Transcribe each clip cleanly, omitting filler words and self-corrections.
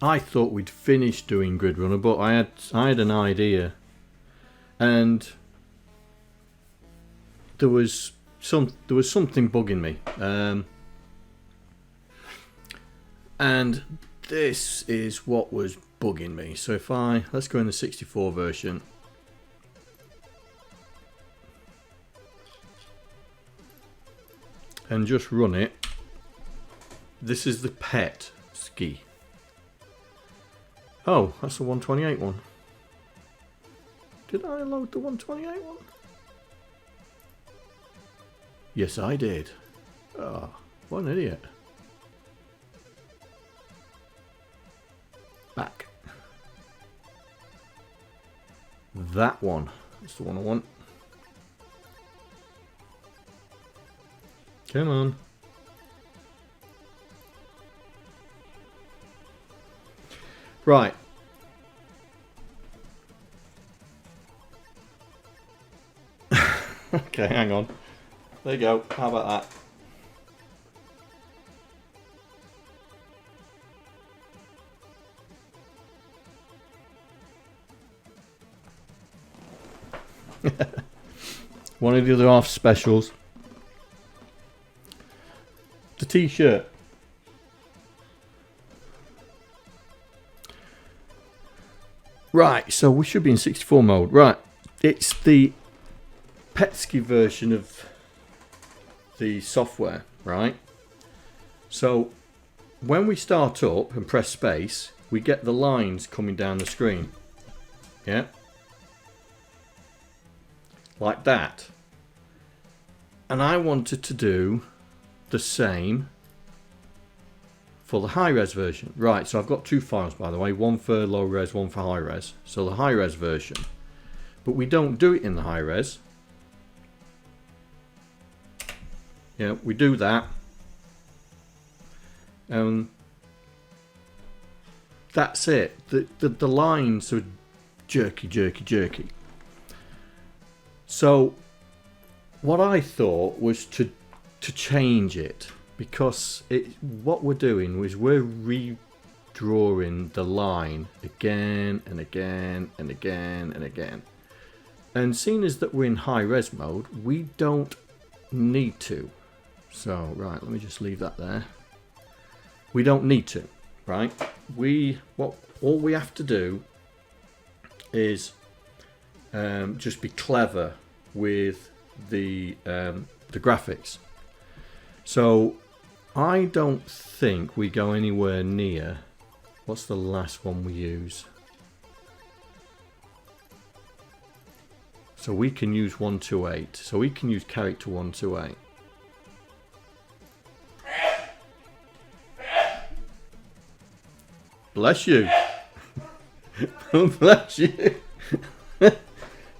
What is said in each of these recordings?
I thought we'd finished doing GridRunner, but I had an idea, and there was something bugging me, and this is what was bugging me. So if let's go in the 64 version. And just run it. This is the pet ski. Oh, that's the 128 one. Did I load the 128 one? Yes, I did. Oh, what an idiot. Back. That one. That's the one I want. Come on. Right. Okay, hang on. There you go. How about that? One of the other half specials. The t-shirt. Right, so we should be in 64 mode. Right, it's the Petsky version of the software, right? So when we start up and press space, we get the lines coming down the screen. Yeah? Like that. And I wanted to do the same for the high-res version. Right, so I've got two files, by the way, one for low-res, one for high-res. So the high-res version, but we don't do it in the high-res. Yeah, we do that. That's it. The lines are jerky. So what I thought was to change it, because what we're doing is we're redrawing the line again and again and again and again. And seeing as that we're in high res mode, we don't need to. So right, let me just leave that there. We don't need to, right? All we have to do is just be clever with the graphics. So I don't think we go anywhere near. What's the last one we use? So we can use 128. So we can use character 128. Bless you. Bless you.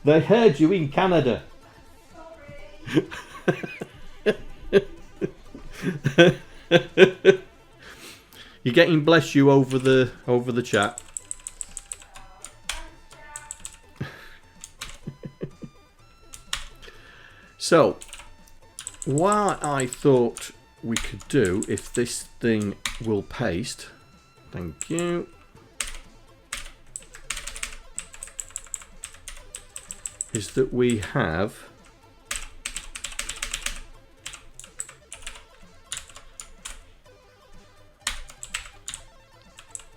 They heard you in Canada. You're getting bless you over the chat. So what I thought we could do, if this thing will paste, thank you, is that we have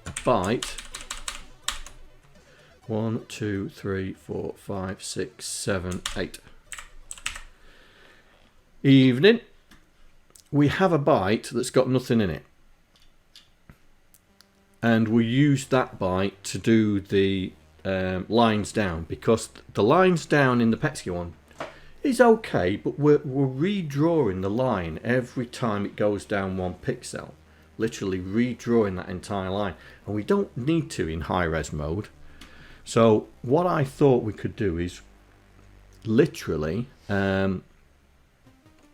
a byte 1, 2, 3, 4, 5, 6, 7, 8. Evening. We have a byte that's got nothing in it, and we use that byte to do the lines down, because the lines down in the Petsky one is okay, but we're redrawing the line every time it goes down 1 pixel, literally redrawing that entire line, and we don't need to in high res mode. So what I thought we could do is literally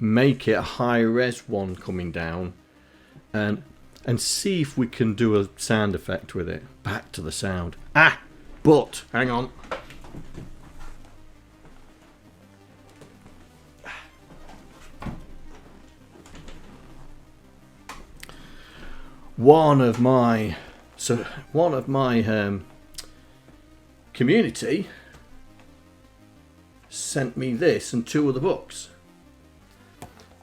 make it a high res one coming down, and see if we can do a sound effect with it. Back to the sound. But hang on. One of my So one of my community sent me this and 2 other books,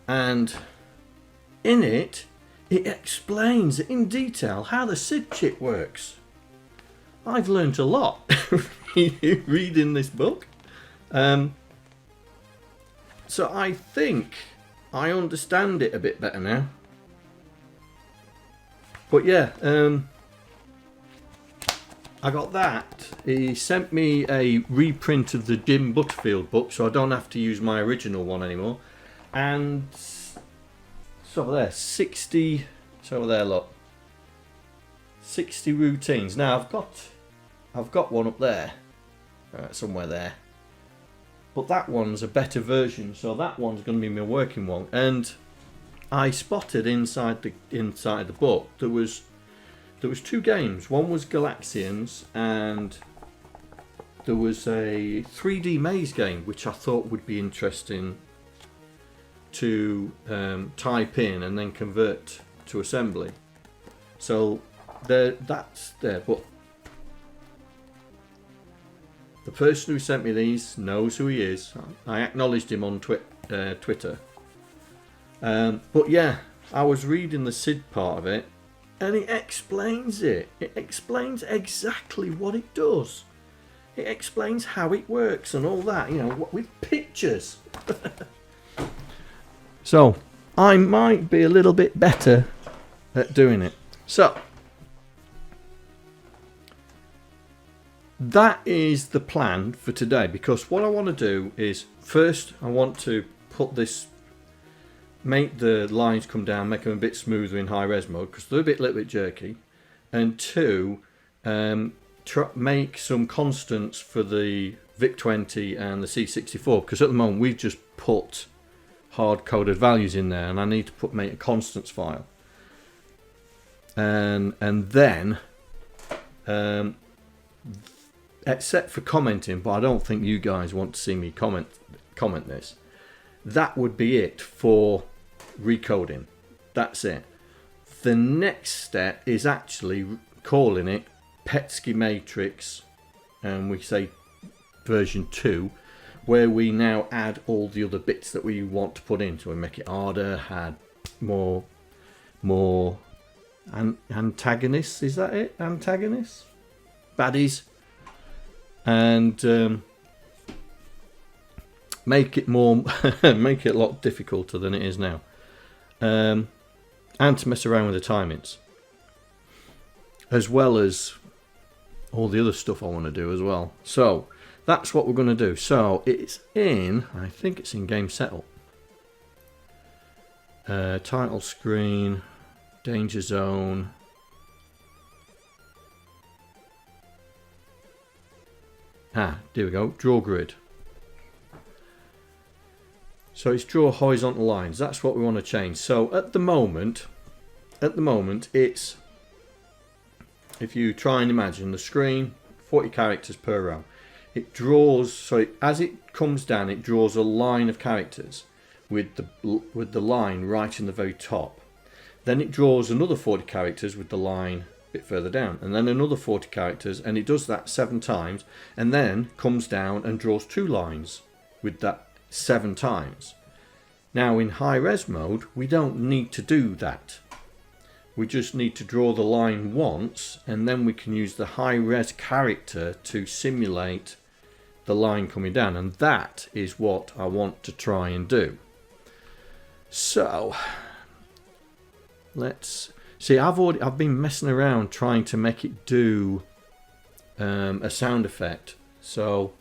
and in it explains in detail how the SID chip works. I've learned a lot reading this book, so I think I understand it a bit better now. But yeah, I got that. He sent me a reprint of the Jim Butterfield book, so I don't have to use my original one anymore. And it's over there, 60. It's over there, look. 60 routines. Now I've got one up there, somewhere there. But that one's a better version, so that one's going to be my working one. And I spotted inside the book there was 2 games. One was Galaxians, and there was a 3D maze game which I thought would be interesting to type in and then convert to assembly. So that's there. But the person who sent me these knows who he is. I acknowledged him on Twitter. But yeah, I was reading the SID part of it, and it explains it. It explains exactly what it does. It explains how it works and all that, you know, with pictures. So I might be a little bit better at doing it. So that is the plan for today, because what I want to do is, first I want to put this, make the lines come down, make them a bit smoother in high res mode because they're a little bit jerky, and 2, make some constants for the VIC-20 and the C64, because at the moment we've just put hard coded values in there, and I need to make a constants file, and then except for commenting, but I don't think you guys want to see me comment this, that would be it for recoding. That's it. The next step is actually calling it Petsky Matrix, and we say version 2, where we now add all the other bits that we want to put in. So we make it harder, add more antagonists, is that it? Antagonists? Baddies? And make it more make it a lot difficulter than it is now, and to mess around with the timings, as well as all the other stuff I want to do as well. So that's what we're going to do. So it's in, I think it's in game setup, title screen, danger zone, there we go, draw grid. So it's draw horizontal lines. That's what we want to change. So at the moment it's, if you try and imagine the screen, 40 characters per row. It draws, so as it comes down, it draws a line of characters with the line right in the very top. Then it draws another 40 characters with the line a bit further down, and then another 40 characters, and it does that 7 times, and then comes down and draws 2 lines with that 7 times. Now in high res mode we don't need to do that. We just need to draw the line once, and then we can use the high res character to simulate the line coming down, and that is what I want to try and do. So let's see. I've been messing around trying to make it do a sound effect, so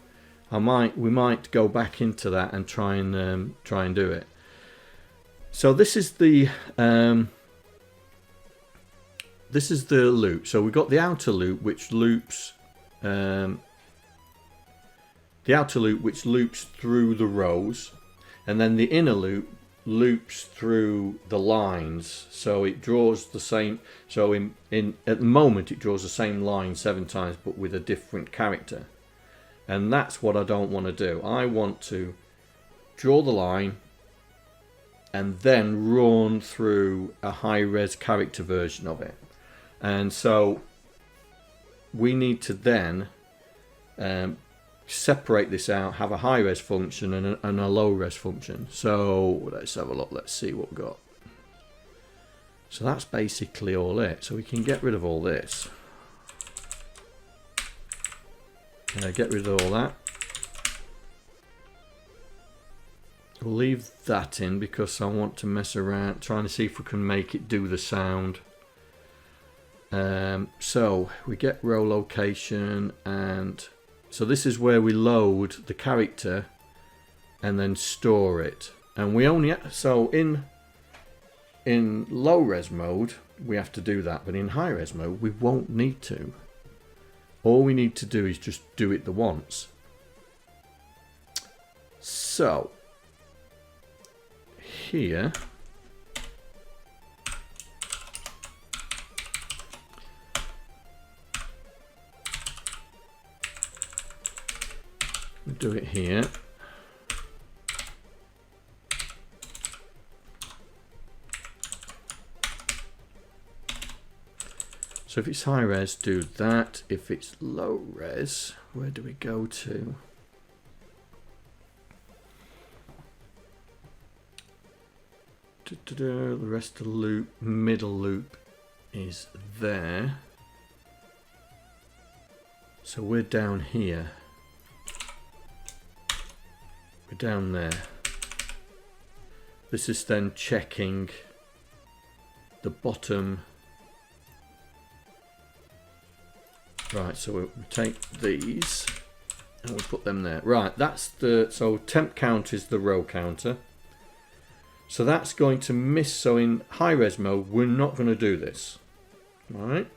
we might go back into that and try and do it. So this is the loop. So we've got the outer loop which loops through the rows, and then the inner loop loops through the lines. So it draws the same. So at the moment it draws the same line 7 times, but with a different character. And that's what I don't want to do. I want to draw the line and then run through a high-res character version of it. And so we need to then separate this out, have a high res function and a low res function. So let's have a look, let's see what we've got. So that's basically all it. So we can get rid of all this. Get rid of all that. We'll leave that in because I want to mess around, trying to see if we can make it do the sound. So we get row location, and so this is where we load the character and then store it. And we only, so in low res mode we have to do that, but in high res mode we won't need to. All we need to do is just do it the once. So here we do it here. So if it's high res, do that. If it's low res, where do we go to? The rest of the loop, middle loop is there. So we're down here. We're down there. This is then checking the bottom. Right, so we take these and we put them there. Right, that's the, so temp count is the row counter. So that's going to miss, so in high res mode we're not going to do this. Right?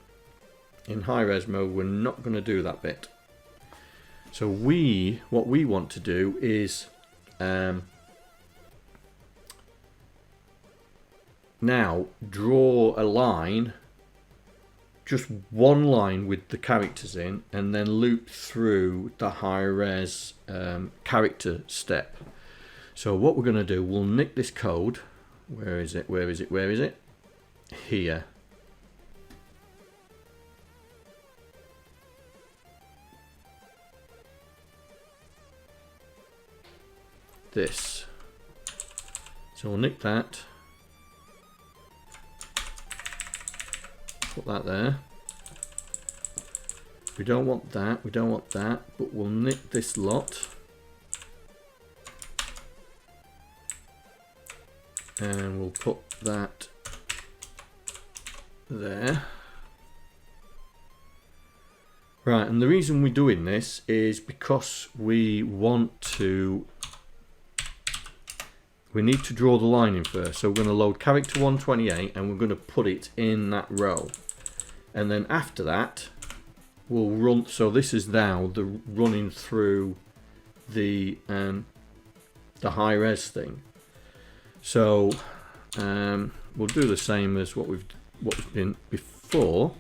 In high res mode we're not going to do that bit. So what we want to do is now draw a line, just one line with the characters in, and then loop through the high res character step. So what we're going to do, we'll nick this code. Where is it? Where is it? Where is it? Here. This. So we'll nick that. Put that there. We don't want that. We don't want that. But we'll nick this lot. And we'll put that there. Right, and the reason we're doing this is because we want to, we need to draw the line in first. So we're going to load character 128 and we're going to put it in that row. And then after that, we'll run, so this is now the running through the high res thing. So we'll do the same as what we've been before,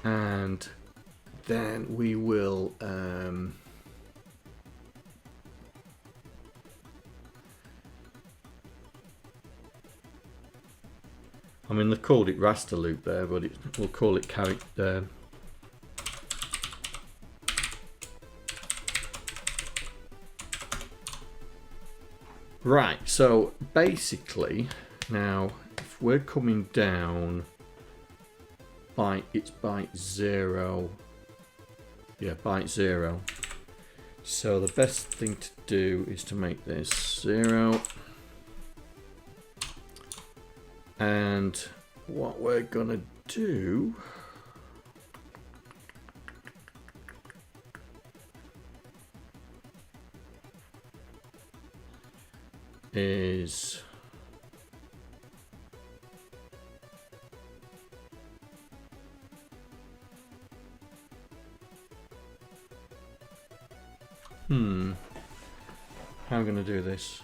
and then we will I mean, they called it raster loop there, but we'll call it character. Right, so basically now if we're coming down it's byte 0. Yeah, byte 0. So the best thing to do is to make this 0. And what we're gonna do is how am I going to do this?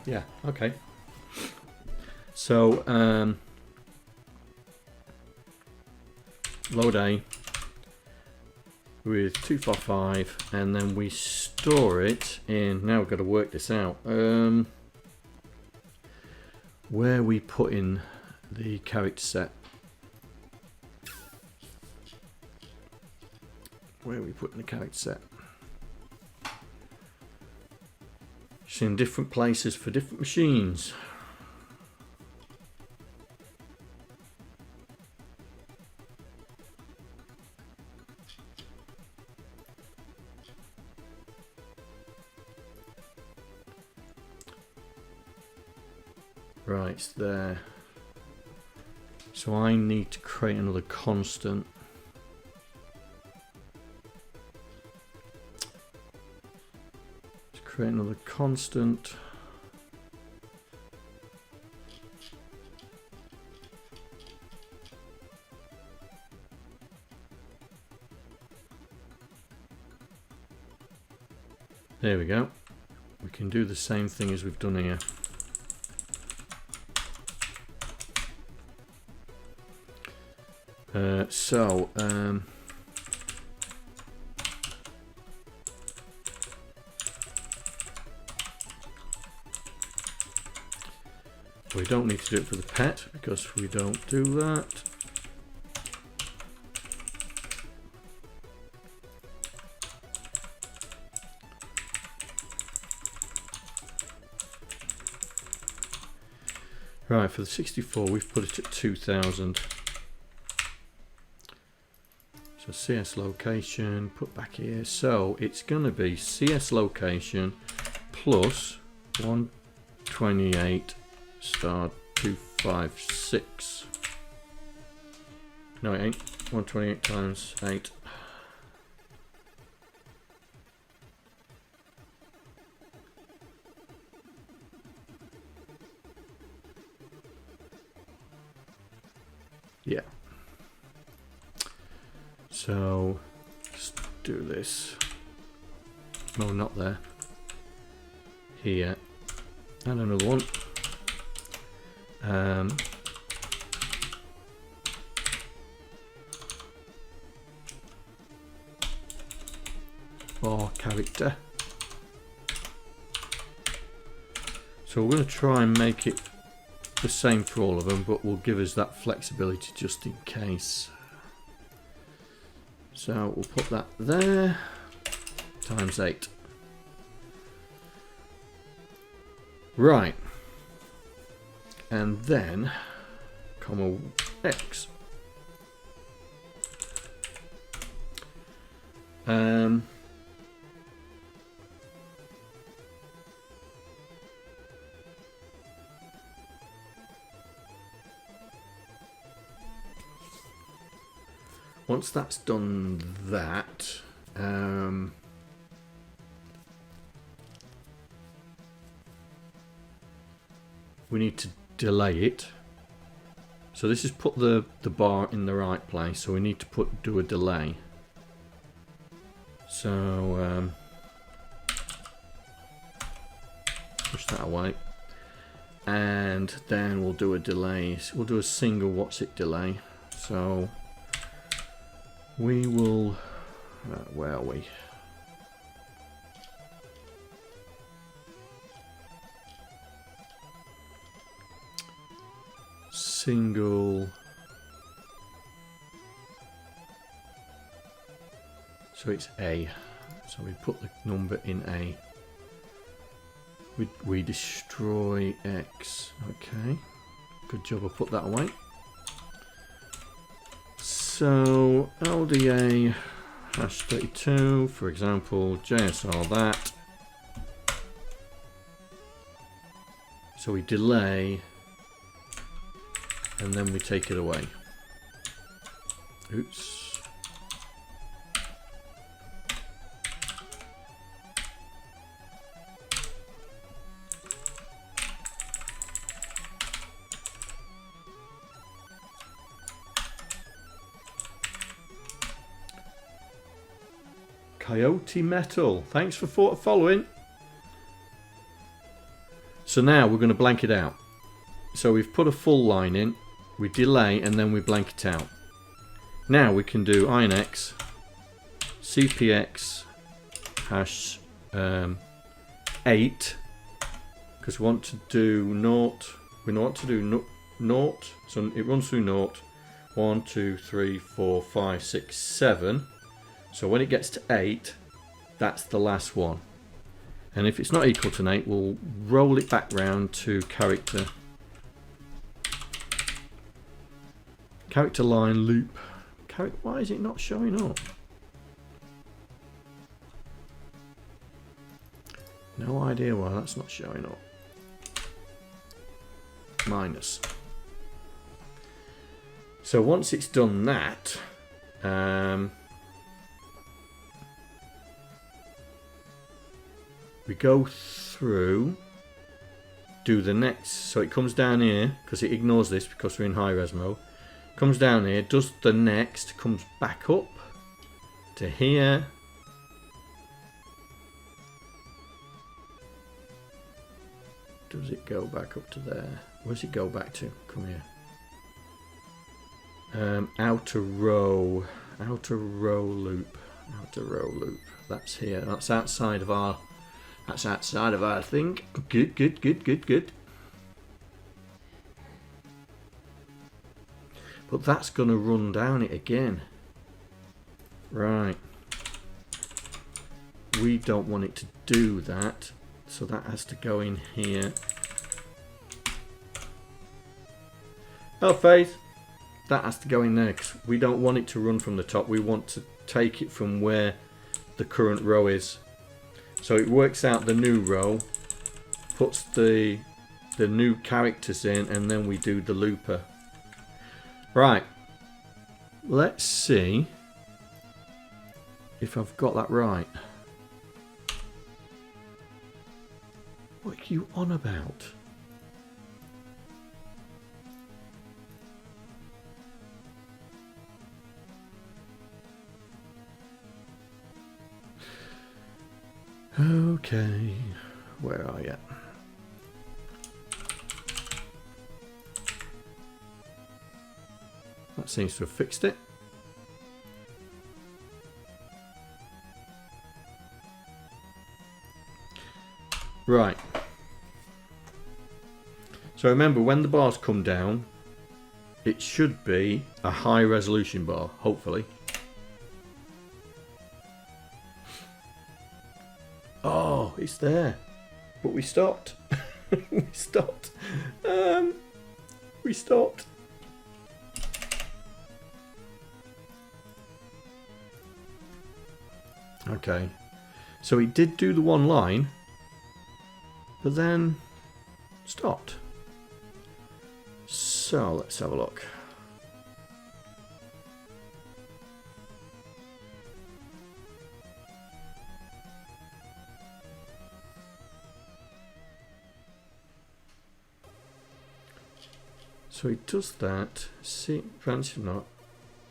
Yeah, okay. So load A, with 255, and then we store it in, now we've got to work this out, where we put in the character set. Where are we putting the character set? It's in different places for different machines. Right, it's there. So I need to create another constant. Let's create another constant. There we go. We can do the same thing as we've done here. We don't need to do it for the pet because we don't do that. Right, for the 64 we've put it at 2000. So CS location, put back here. So it's going to be CS location plus 128 star 256. No, it ain't. 128 times 8. Yeah. So let's do this. No, not there. Here. And another one. For character. So we're going to try and make it the same for all of them, but we'll give us that flexibility just in case. So we'll put that there, times 8. Right. And then, comma X. Once that's done that, we need to delay it. So this is put the bar in the right place, so we need to do a delay. So push that away, and then we'll do a delay. We'll do a single what's it delay. So we will, where are we? Single. So it's A. So we put the number in A. We destroy X. Okay. Good job, I put that away. So LDA hash 32, for example, JSR that. So we delay, and then we take it away. Oops. Coyote Metal, thanks for following. So now we're going to blank it out. So we've put a full line in, we delay, and then we blank it out. Now we can do INX cpx hash 8, because we want to do naught. We want to do naught, so it runs through naught. 1, 2, 3, 4, 5, 6, 7. So when it gets to 8, that's the last one. And if it's not equal to 8, we'll roll it back round to character line loop. Why is it not showing up? No idea why that's not showing up. Minus. So once it's done that, we go through, do the next. So it comes down here because it ignores this because we're in high res mode. Comes down here, does the next, comes back up to here. Does it go back up to there? Where does it go back to? Come here. Outer row loop. That's here. That's outside of our thing. Good. But that's gonna run down it again. Right. We don't want it to do that. So that has to go in here. Oh, Faith. That has to go in there because we don't want it to run from the top. We want to take it from where the current row is. So it works out the new row, puts the new characters in, and then we do the looper. Right. Let's see if I've got that right. What are you on about? Okay, where are you? That seems to have fixed it. Right. So remember, when the bars come down, it should be a high resolution bar, hopefully. Oh, it's there. But we stopped. We stopped. We stopped. Okay. So it did do the one line, but then stopped. So let's have a look. So it does that. See, branch or not.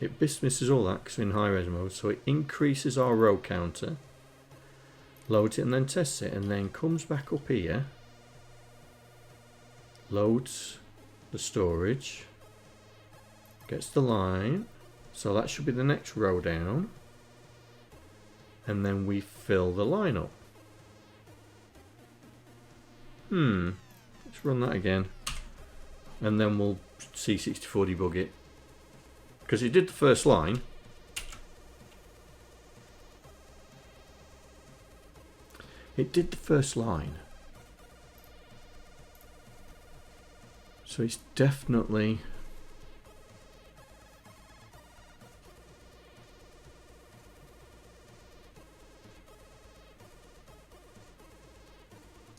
It dismisses all that because we're in high res mode. So it increases our row counter, loads it and then tests it, and then comes back up here, loads the storage, gets the line. So that should be the next row down. And then we fill the line up. Let's run that again. And then we'll C64 debug it. Because it did the first line. It did the first line. So it's definitely...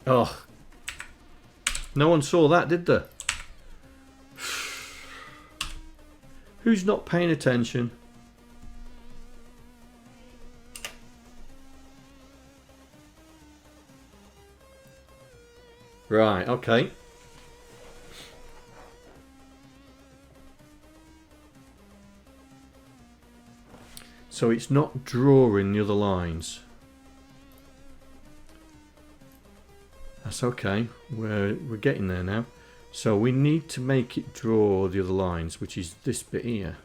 Oh. No one saw that, did they? Who's not paying attention? Right, okay. So it's not drawing the other lines. That's okay. We're getting there now. So we need to make it draw the other lines, which is this bit here.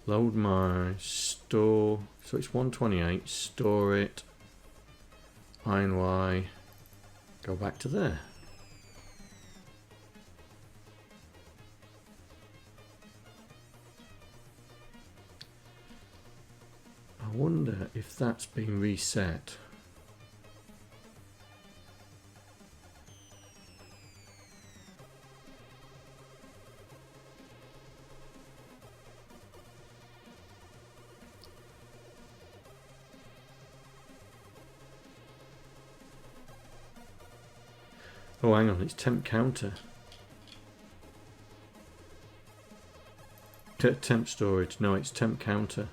Load my store. So it's 128. Store it. INY. Go back to there. I wonder if that's been reset. Oh, hang on, it's temp counter. Temp storage. No, it's temp counter.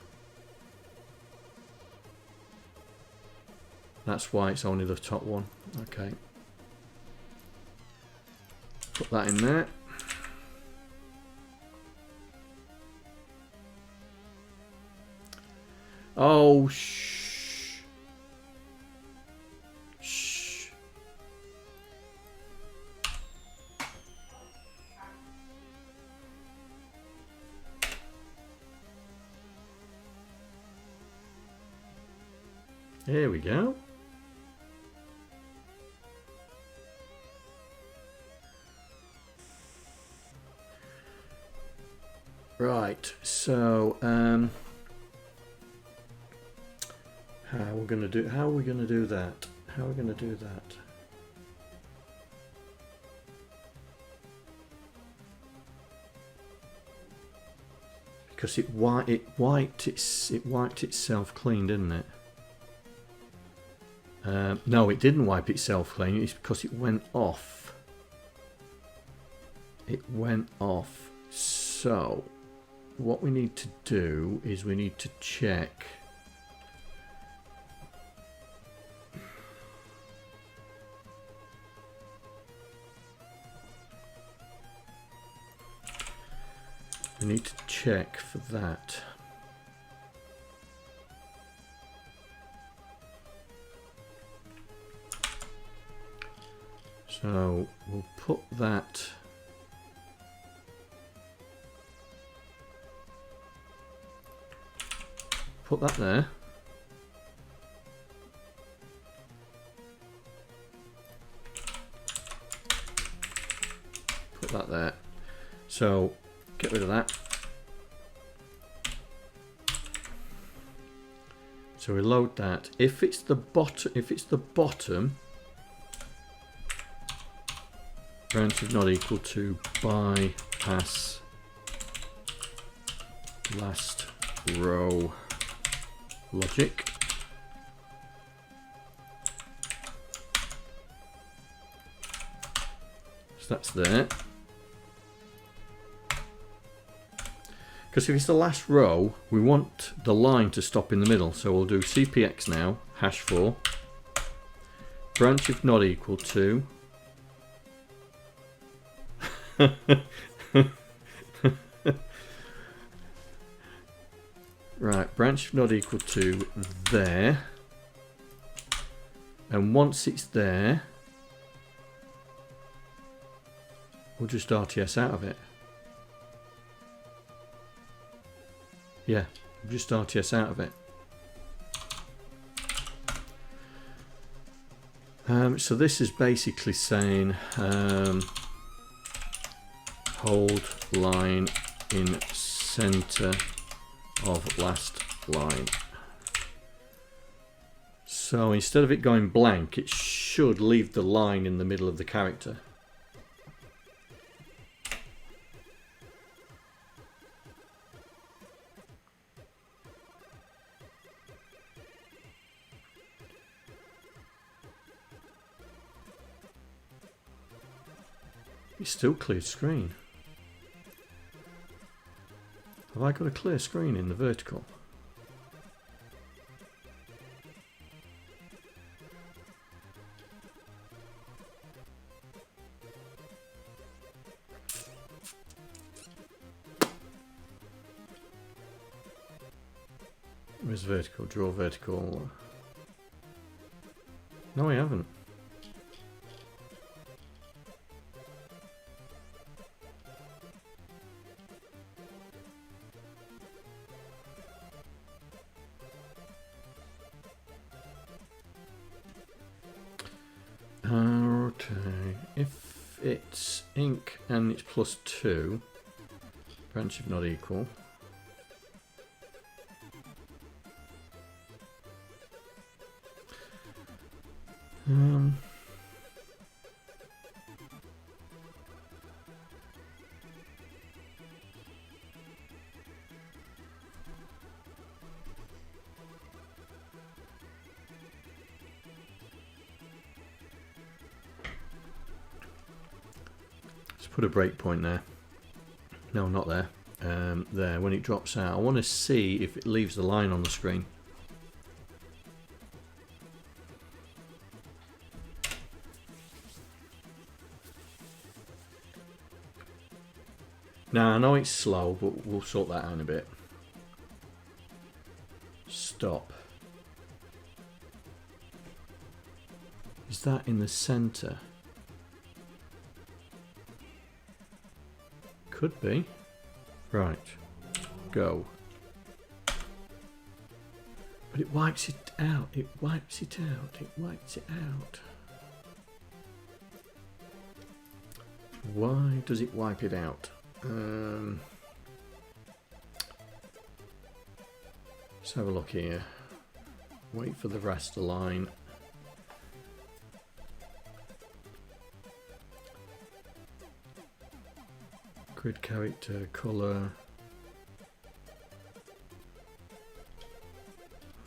That's why it's only the top one. Okay. Put that in there. Oh, shh. Shh. There we go. Right, so how are we going to do that? How are we going to do that? Because it wiped itself clean, didn't it? No, it didn't wipe itself clean. It's because it went off. It went off. So what we need to do is we need to check for that. So we'll put that there. Put that there. So get rid of that. So we load that. If it's the bottom, branch is not equal to bypass last row logic. So that's there. Because if it's the last row, we want the line to stop in the middle. So we'll do cpx now, #4, branch if not equal to right, branch if not equal to there, and once it's there, we'll just RTS out of it. Yeah, we'll just RTS out of it. So this is basically saying hold line in center of last line. So instead of it going blank, it should leave the line in the middle of the character. It's still clear screen. Have I got a clear screen in the vertical? Where's vertical? Draw vertical. No, I haven't. if it's ink and it's +2, branch if not equal. Put a breakpoint there. No, not there. There, when it drops out. I want to see if it leaves the line on the screen. Now, I know it's slow, but we'll sort that out in a bit. Stop. Is that in the center? Could be. Right. Go. But it wipes it out. It wipes it out. It wipes it out. Why does it wipe it out? Let's have a look here. Wait for the raster line. Grid character, color.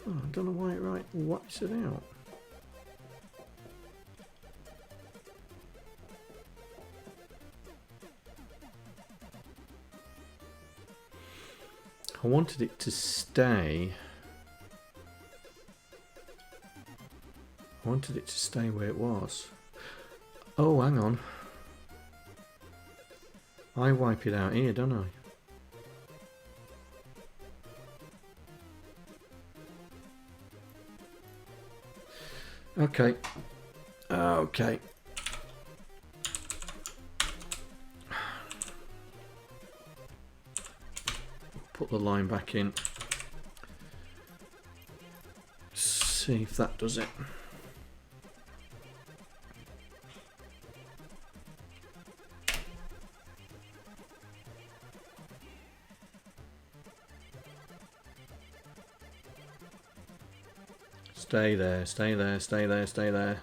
Oh, I don't know why it wipes it out. I wanted it to stay. I wanted it to stay where it was. Oh, hang on. I wipe it out here, don't I? Okay. Okay. Put the line back in. See if that does it. Stay there, stay there, stay there, stay there.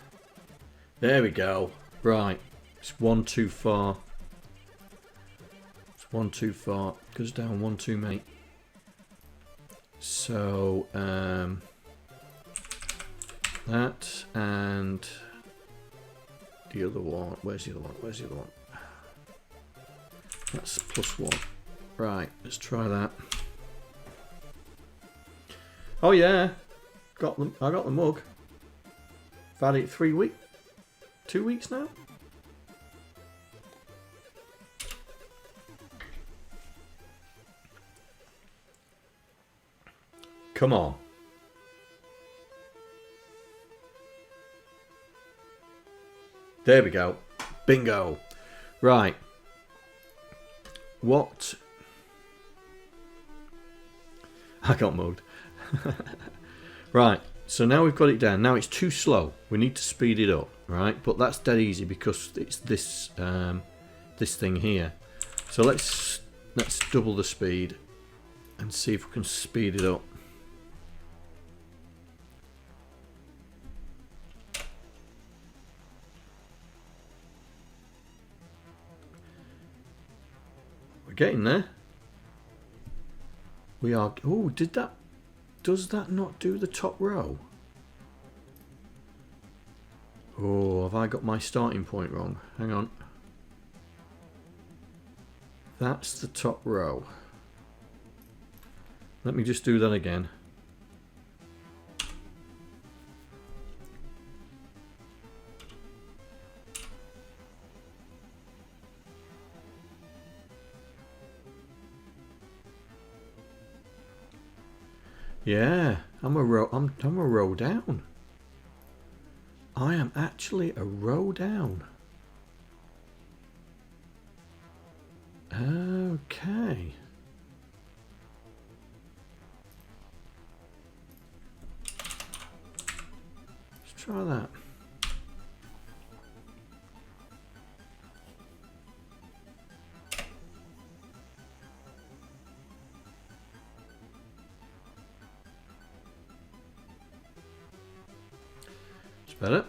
There we go. Right. It's one too far. It's one too far. Goes down one too many. So, that and the other one. Where's the other one? Where's the other one? That's +1. Right, let's try that. Oh yeah. Got them. I got the mug. I've had it 2 weeks now. Come on. There we go. Bingo. Right. What? I got mugged. Right, so now we've got it down. Now it's too slow. We need to speed it up, right? But that's dead easy because it's this this thing here. So let's double the speed and see if we can speed it up. We're getting there. We are. Oh, did that? Does that not do the top row? Oh, have I got my starting point wrong? Hang on. That's the top row. Let me just do that again. Yeah, I'm a row down. I am actually a row down. Okay. Let's try that. better.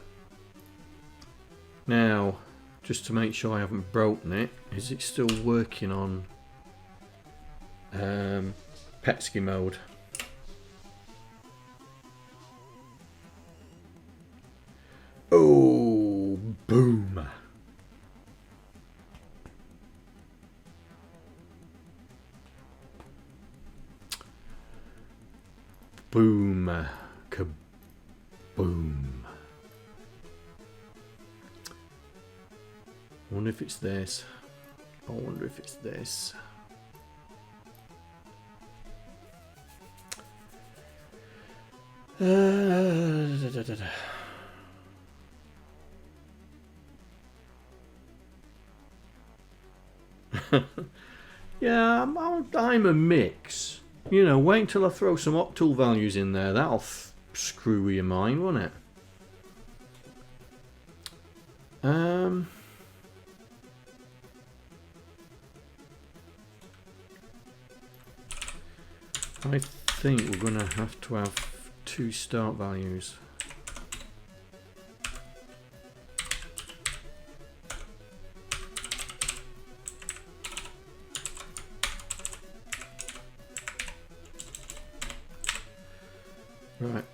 Now, just to make sure I haven't broken it, is it still working on Petsky mode? Oh, boom. Boom. Kaboom. I wonder if it's this. I wonder if it's this. Yeah, I'm a mix. You know, wait until I throw some octal values in there. That'll screw with your mind, won't it? I think we're going to have 2 start values. Right.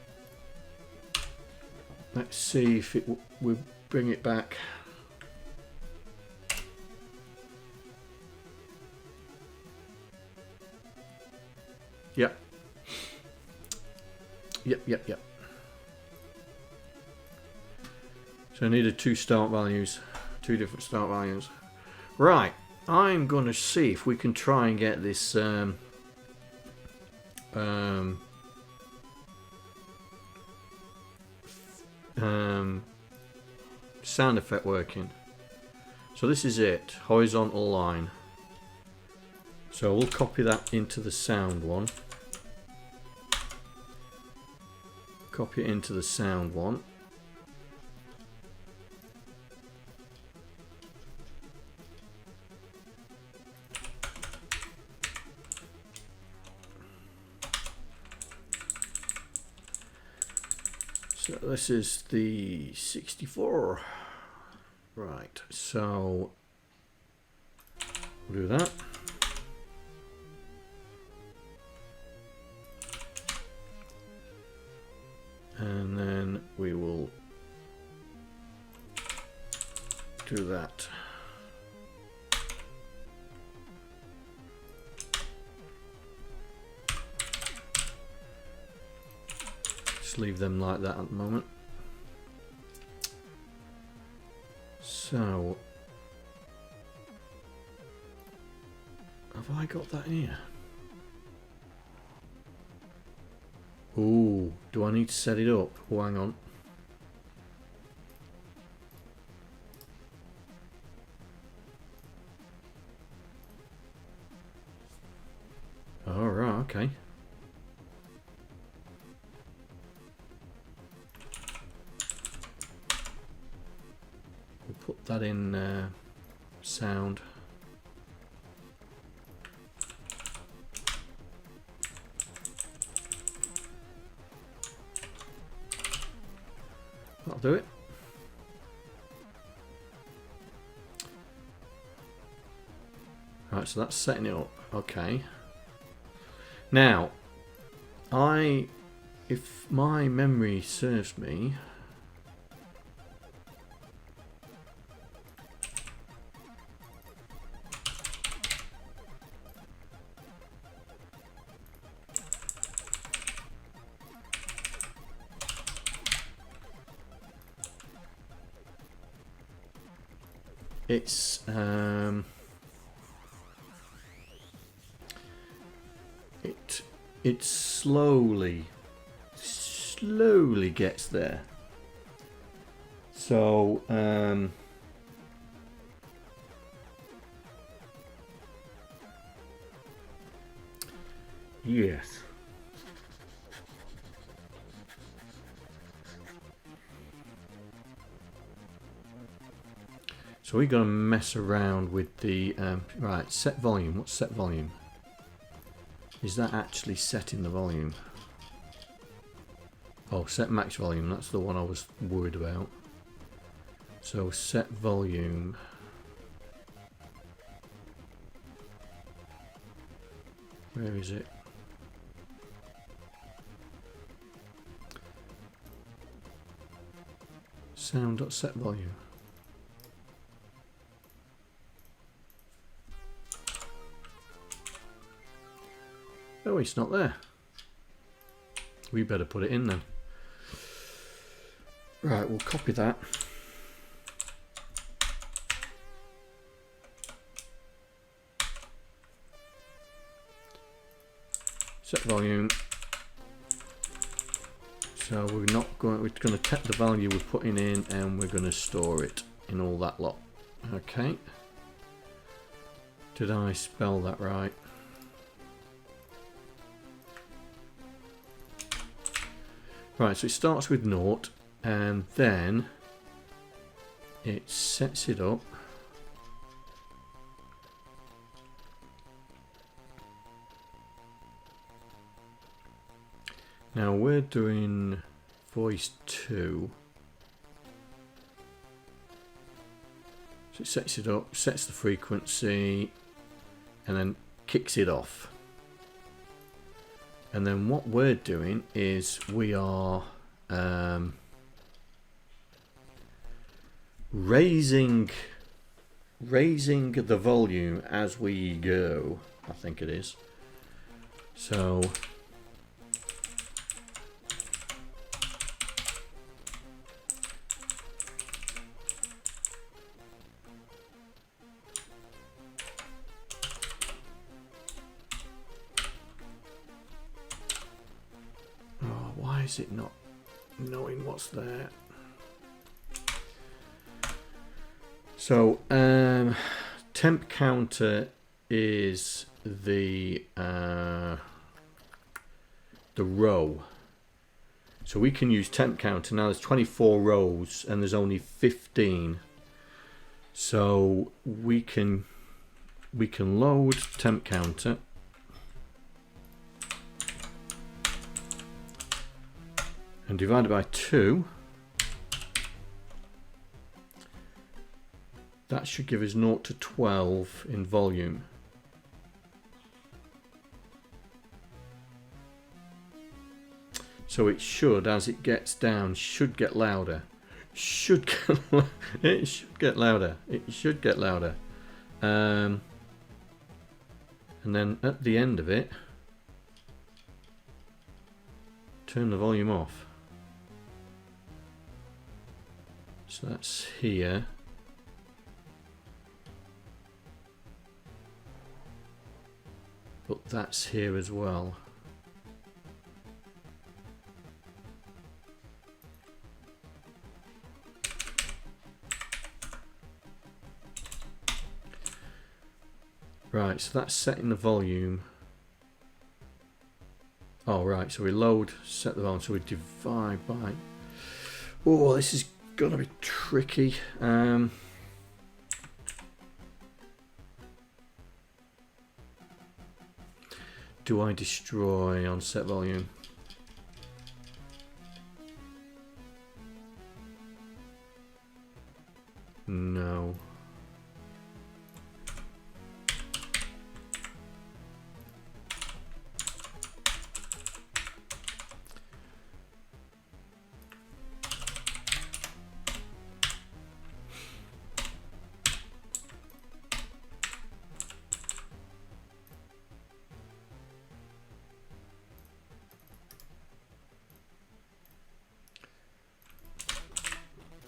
Let's see if it will bring it back. Yep. Yep. So I needed 2 start values, 2 different start values. Right. I'm going to see if we can try and get this sound effect working. So this is it, horizontal line. So we'll copy that into the sound one. Copy it into the sound one. So this is the 64. Right, so we'll do that. And then we will do that. Just leave them like that at the moment. So, have I got that here? Ooh, do I need to set it up? Oh, hang on. All right, okay. We'll put that in sound. That'll do it. Right, so that's setting it up. Okay. Now, if my memory serves me, it slowly gets there. So yes. So we're going to mess around with the right, set volume. What's set volume? Is that actually setting the volume? Oh, set max volume, that's the one I was worried about. So set volume. Where is it? Sound.set volume. Oh, it's not there. We better put it in then. Right, we'll copy that. Set volume. So we're going to take the value we're putting in and we're going to store it in all that lot. Okay. Did I spell that right? Right, so it starts with 0 and then it sets it up. Now we're doing voice 2. So it sets it up, sets the frequency, and then kicks it off. And then what we're doing is we are raising the volume as we go, I think it is. So is it not knowing what's there? So temp counter is the row. So we can use temp counter. Now there's 24 rows and there's only 15. So we can load temp counter. And divide it by 2. That should give us 0 to 12 in volume. So it should, as it gets down, should get louder. It should get louder. It should get louder. And then at the end of it, turn the volume off. So that's here. But that's here as well. Right, so that's setting the volume. Oh, right, so we load, set the volume, so we divide by. Oh, this is gonna be tricky. Do I destroy on set volume? No.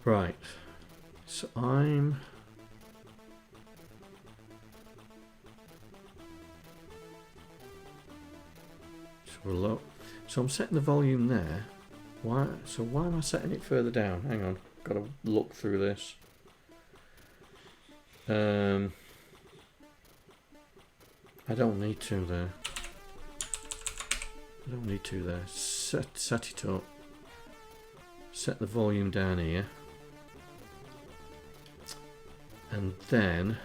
Right, so I'm so I'm setting the volume there. Why? So why am I setting it further down? Hang on, got to look through this. I don't need to there. I don't need to there. Set it up. Set the volume down here. And then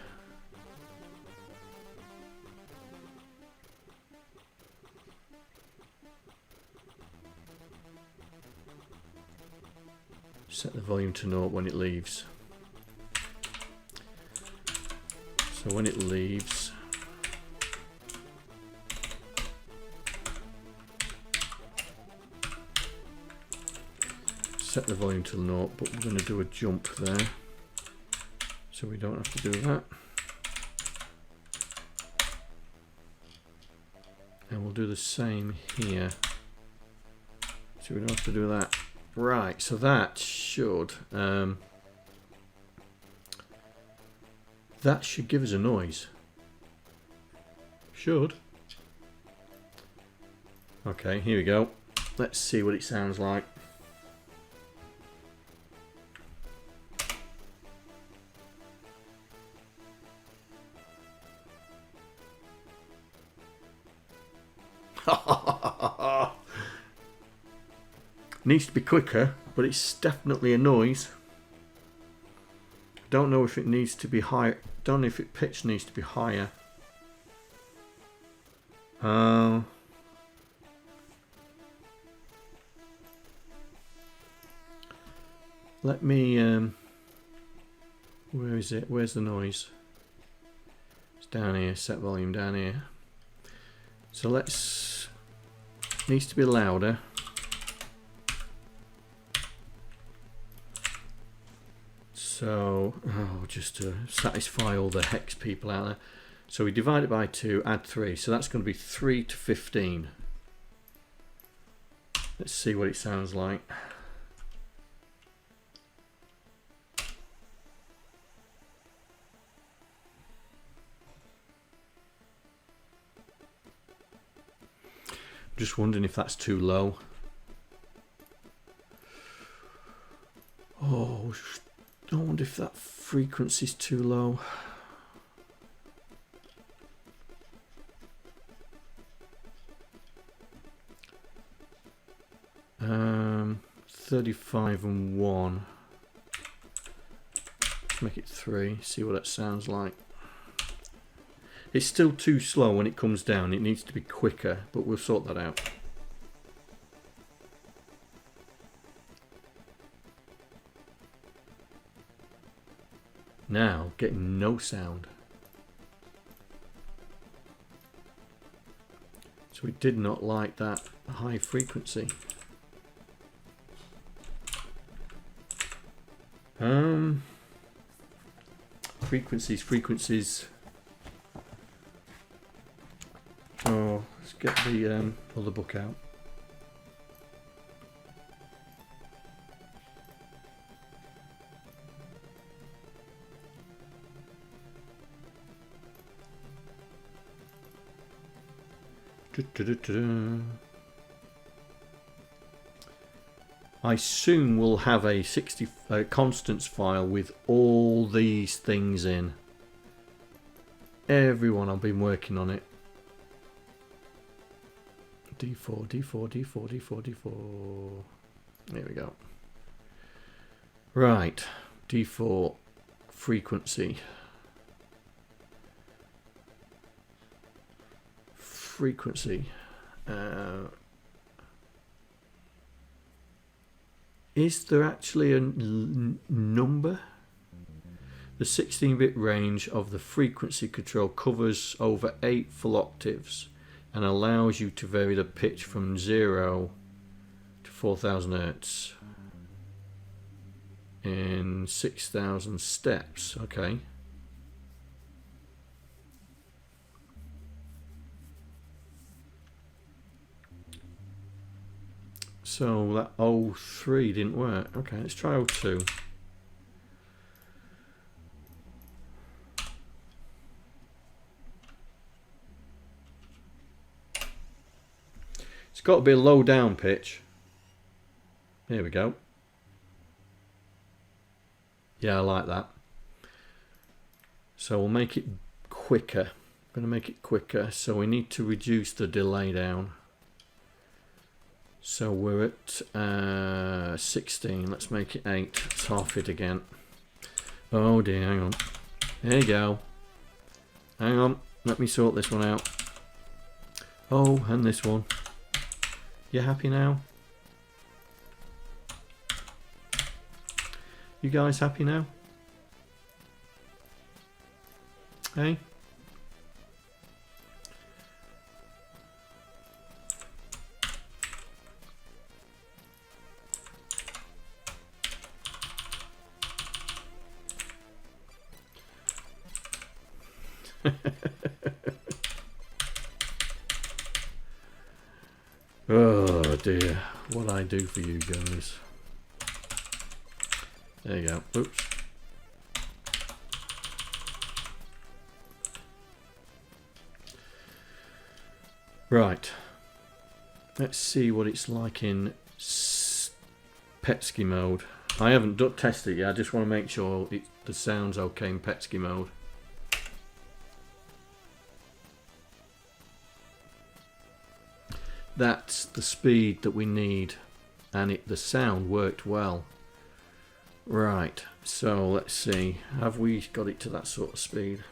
volume to 0 when it leaves. So when it leaves, set the volume to 0, but we're going to do a jump there, so we don't have to do that. And we'll do the same here, so we don't have to do that. Right, so that should give us a noise. Should. Okay, here we go. Let's see what it sounds like. Needs to be quicker, but it's definitely a noise. Don't know if it needs to be higher. Don't know if it pitch needs to be higher. Let me where is it? Where's the noise? It's down here. Set volume down here. So let's, needs to be louder. So, just to satisfy all the hex people out there. So we divide it by 2, add 3. So that's going to be 3 to 15. Let's see what it sounds like. Just wondering if that's too low. Oh, I wonder if that frequency is too low. Um, 35 and 1. Let's make it 3. See what that sounds like. It's still too slow when it comes down. It needs to be quicker, but we'll sort that out. Now, getting no sound. So we did not like that high frequency. Frequencies. Oh, let's get the other book out. I soon will have a 60 constants file with all these things in. Everyone, I've been working on it. D4, D4, D4, D4, D4. There we go. Right, D4 frequency. Is there actually a number? The 16-bit range of the frequency control covers over 8 full octaves and allows you to vary the pitch from 0 to 4000 Hertz in 6000 steps. Okay. So that 03 didn't work. Okay, let's try 02. It's got to be a low down pitch. There we go. Yeah, I like that. So we'll make it quicker. I'm going to make it quicker. So we need to reduce the delay down. So we're at 16. Let's make it 8. Let's half it again. Oh dear, hang on. There you go. Hang on. Let me sort this one out. Oh, and this one. You happy now? You guys happy now? Hey? Oh dear, what I do for you guys. There you go. Oops. Right. Let's see what it's like in Petsky mode. I haven't tested it yet. I just want to make sure the sound's okay in Petsky mode. That's the speed that we need, and the sound worked well. Right, so let's see, have we got it to that sort of speed?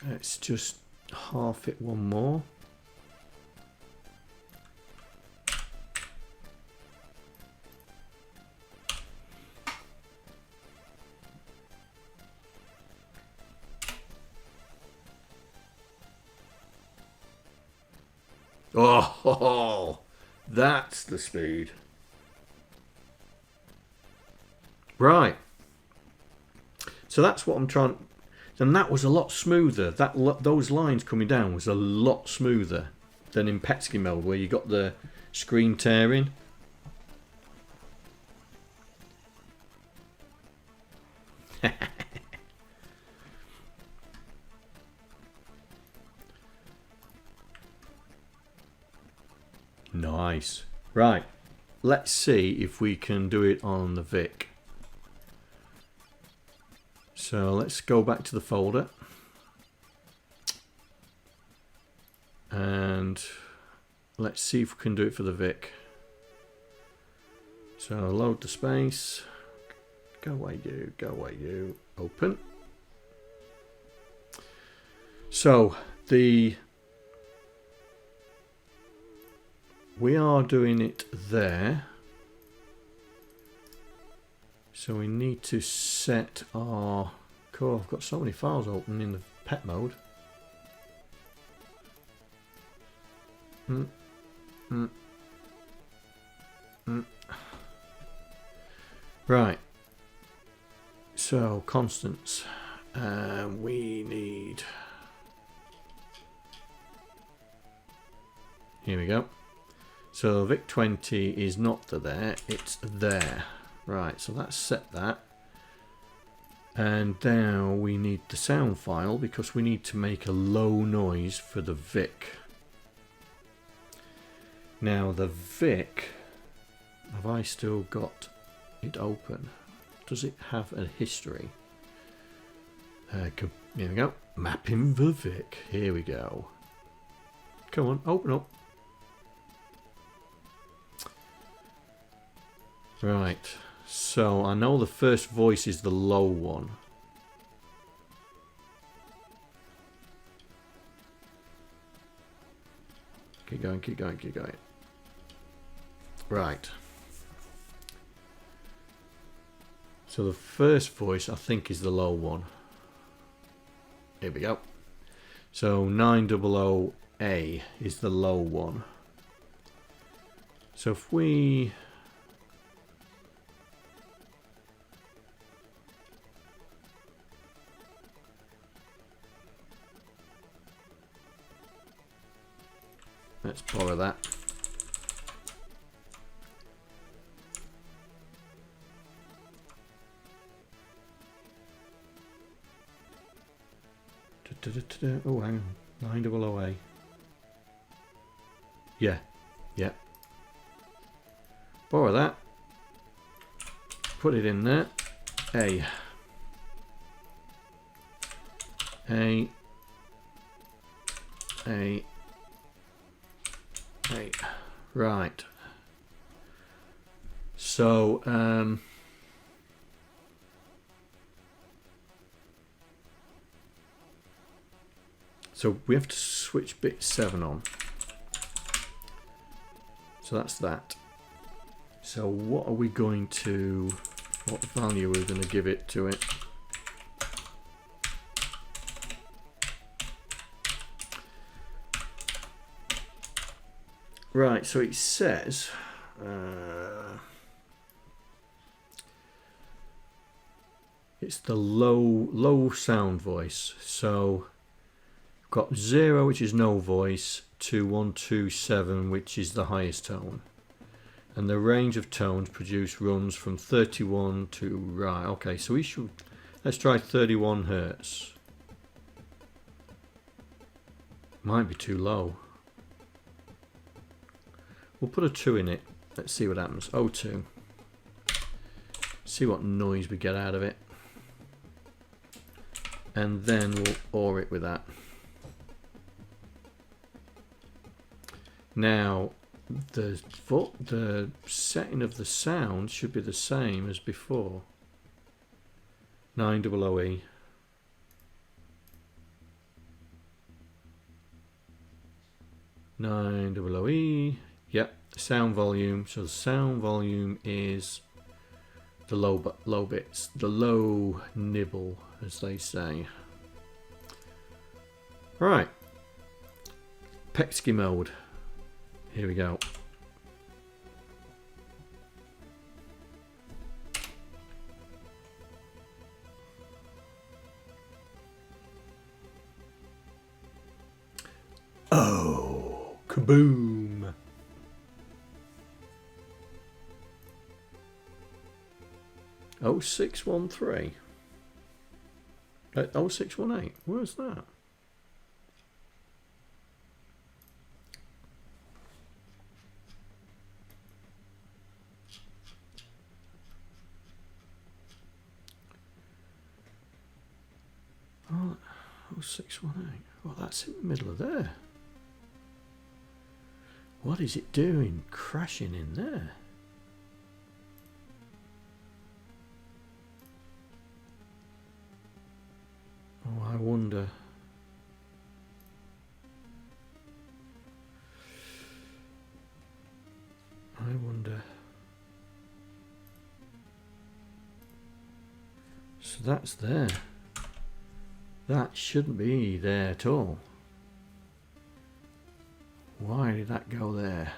Let's just half it one more. Oh, that's the speed. Right. So that's what I'm trying. And that was a lot smoother. Those lines coming down was a lot smoother than in Petsky mode, where you got the screen tearing. Nice. Right, let's see if we can do it on the Vic. So let's go back to the folder and let's see if we can do it for the Vic. So load the space, go away you, open. So we are doing it there. So we need to set our core. I've got so many files open in the pet mode. Right. So constants. We need. Here we go. So Vic20 is not there, it's there. Right, so that's set that. And now we need the sound file because we need to make a low noise for the Vic. Now the Vic, have I still got it open? Does it have a history? Here we go. Mapping the Vic. Here we go. Come on, open up. Right, so I know the first voice is the low one. Keep going, keep going, keep going. Right. So the first voice I think is the low one. Here we go. So 900A is the low one. So if we... let's borrow that. Oh, hang on. 900A. Yeah. Yeah. Borrow that. Put it in there. A. Right. So, So we have to switch bit 7 on. So that's that. So what are we going to, what value are we going to give it to it? Right, so it says it's the low sound voice. So we've got 0, which is no voice, to 1, 2, 7, which is the highest tone. And the range of tones produced runs from 31 to, right, okay, so we should, let's try 31 Hertz. Might be too low. We'll put a 2 in it. Let's see what happens. O2. See what noise we get out of it. And then we'll OR it with that. Now, the setting of the sound should be the same as before. 900E. Yep, sound volume. So the sound volume is the low bits, the low nibble, as they say. Right, Pexky mode. Here we go. Oh, kaboom! Oh, 0613. 0618. Where's that? Oh, 0618. Well, that's in the middle of there. What is it doing? Crashing in there. Oh, I wonder. So that's there. That shouldn't be there at all. Why did that go there?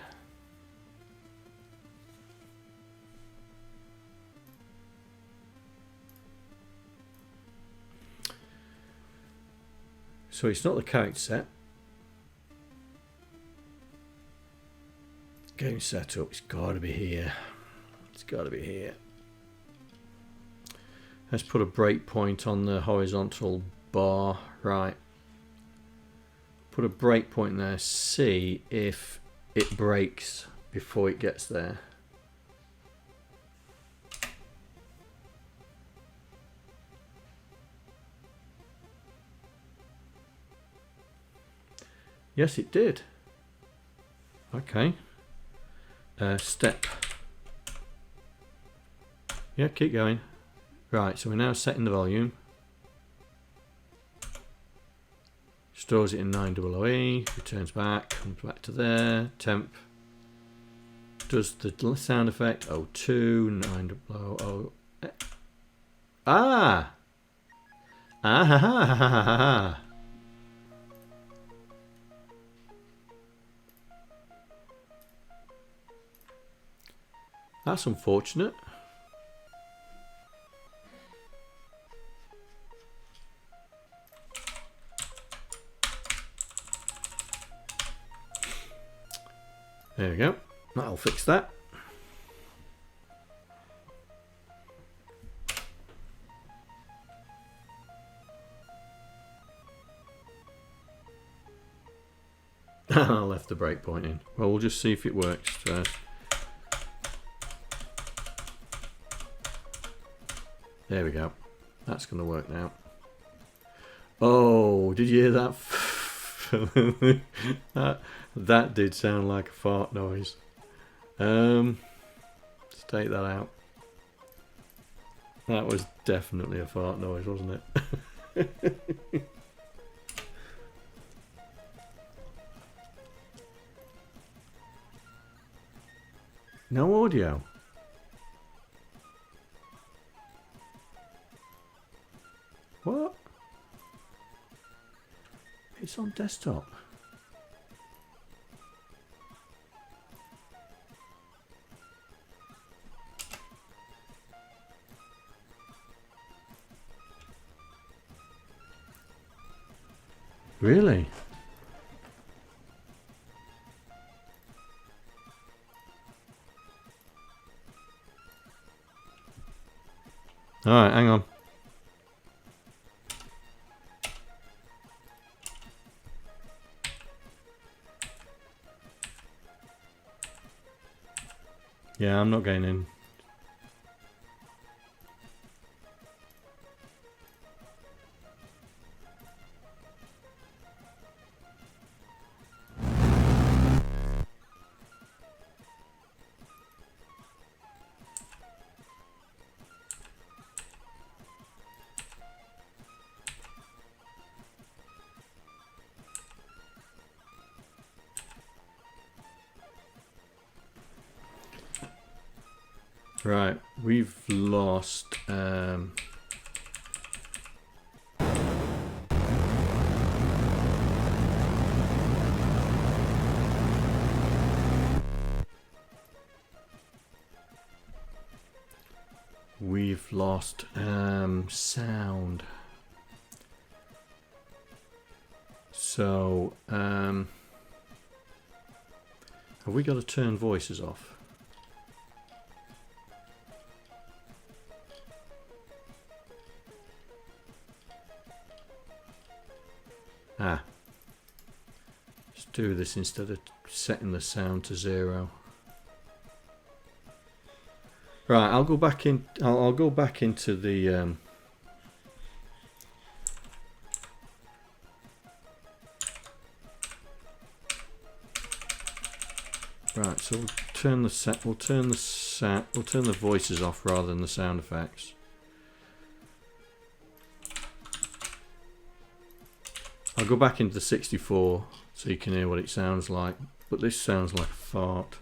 So it's not the character set. Game setup, it's got to be here. It's got to be here. Let's put a breakpoint on the horizontal bar. Right. Put a breakpoint there. See if it breaks before it gets there. Yes, it did. Okay. Step. Yeah, keep going. Right, so we're now setting the volume. Stores it in 900E, returns back, comes back to there, temp. Does the sound effect, 02, 900, ah! Ah ha ha ha ha ha. That's unfortunate. There we go. That'll fix that. I left the breakpoint in. Well, we'll just see if it works first. There we go. That's going to work now. Oh, did you hear that? that did sound like a fart noise. Let's take that out. That was definitely a fart noise, wasn't it? No audio. What? It's on desktop. Really? Alright, hang on. Yeah, I'm not getting in. Right, we've lost sound. So have we got to turn voices off? Let's do this instead of setting the sound to 0. Right, I'll go back in. I'll go back into the. Right, so we'll turn the We'll turn the voices off rather than the sound effects. I'll go back into the 64 so you can hear what it sounds like, but this sounds like a fart.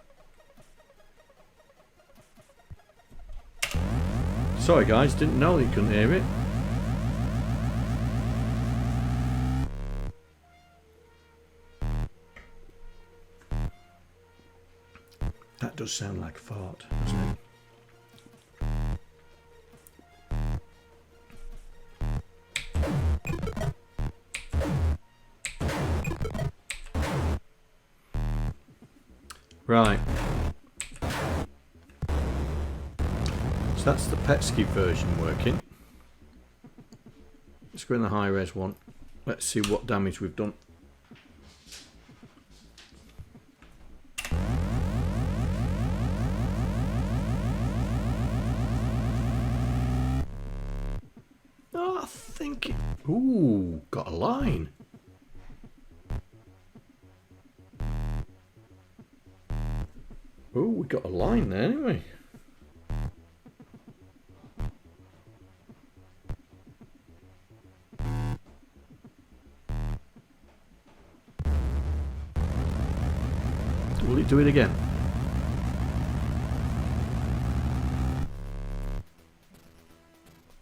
Sorry guys, didn't know that you couldn't hear it. That does sound like a fart, doesn't it? Right. So that's the Petsky version working. Let's go in the high res one. Let's see what damage we've done. Oh, I think it... Ooh, got a line. Oh, we got a line there, didn't we? Will it do it again?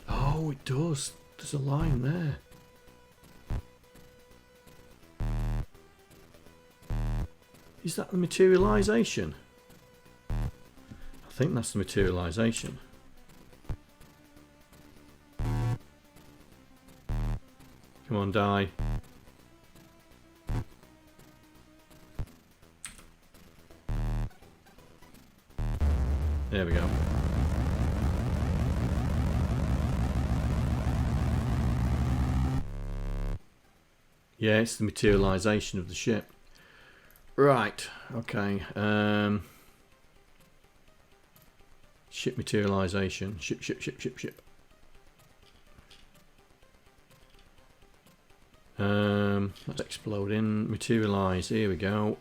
Oh, it does. There's a line there. Is that the materialization? I think that's the materialization. Come on, die. There we go. Yeah, it's the materialization of the ship. Right, okay. Ship materialization. Ship. Let's explode in. Materialize. Here we go.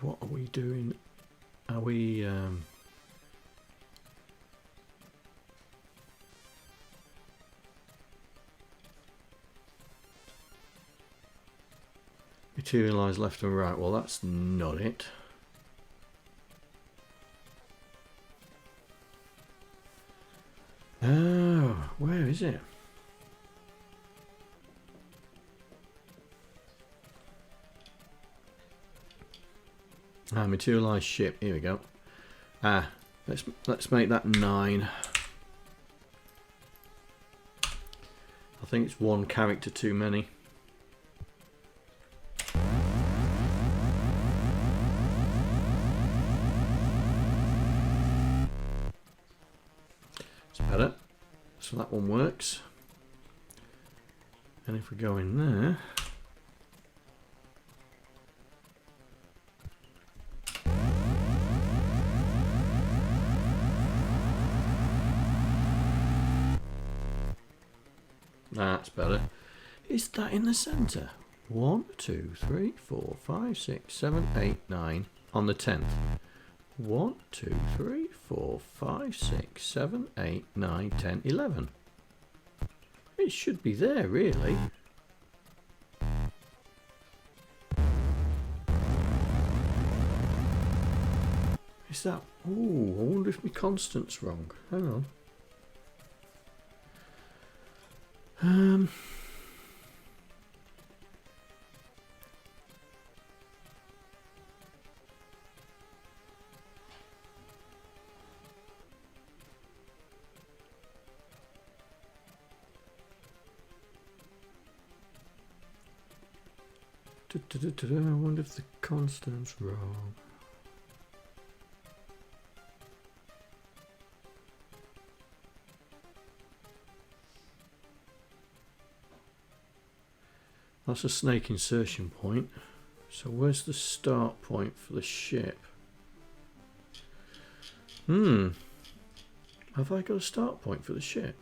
What are we doing? Are we Materialise left and right. Well, that's not it. Oh, where is it? Ah, materialise ship. Here we go. Ah, let's make that 9. I think it's one character too many. It's better. So that one works. And if we go in there, that's better. Is that in the centre? 1, 2, 3, 4, 5, 6, 7, 8, 9 on the 10th. 1, 2, 3, 4, 5, 6, 7, 8, 9, 10, 11. It should be there, really. Is that... Oh, I wonder if my constant's wrong. Hang on. I wonder if the constant's wrong. That's a snake insertion point. So where's the start point for the ship? Have I got a start point for the ship?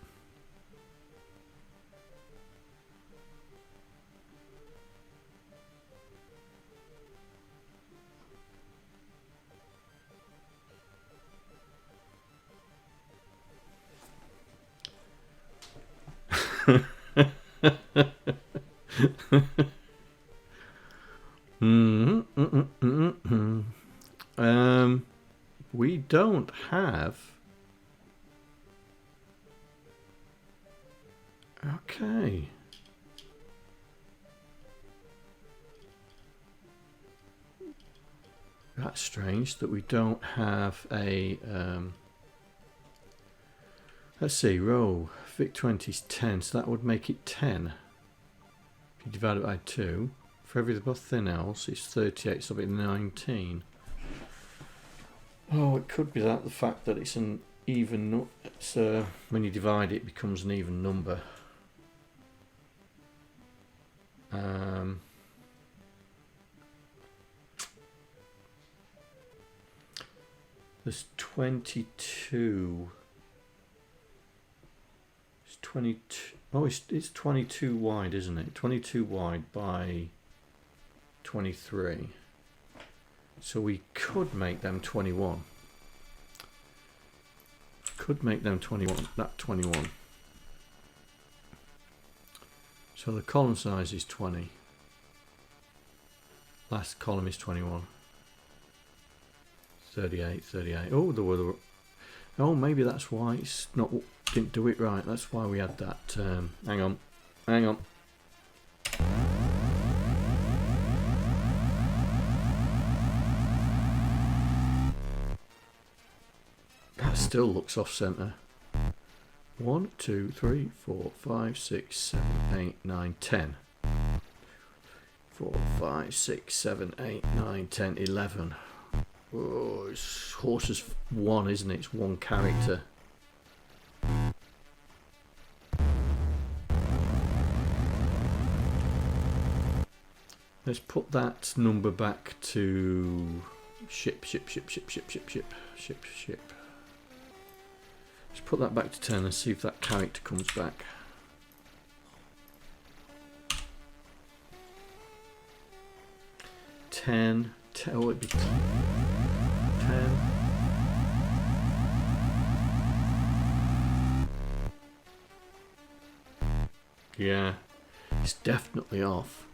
We don't have. Okay. That's strange that we don't have a. Let's see, row Vic 20 is 10, so that would make it 10. If you divide it by 2, for everything else, it's 38, so it'll be 19. Oh, it could be that the fact that it's an even. It's when you divide it, it becomes an even number. There's 22. 22. Oh, it's 22 wide, isn't it? 22 wide by 23. So we could make them 21. Could make them 21. That 21. So the column size is 20. Last column is 21. 38, 38. Oh, there were. Oh, maybe that's why it's not. Didn't do it right. That's why we had that. Hang on. Hang on. That still looks off centre. 1, 2, 3, 4, 5, 6, 7, 8, 9, 10. 4, 5, 6, 7, 8, 9, 10, 11. Oh, it's horses 1, isn't it? It's one character. Let's put that number back to ship. Let's put that back to 10 and see if that character comes back. Oh, it'd be 10. Yeah, it's definitely off.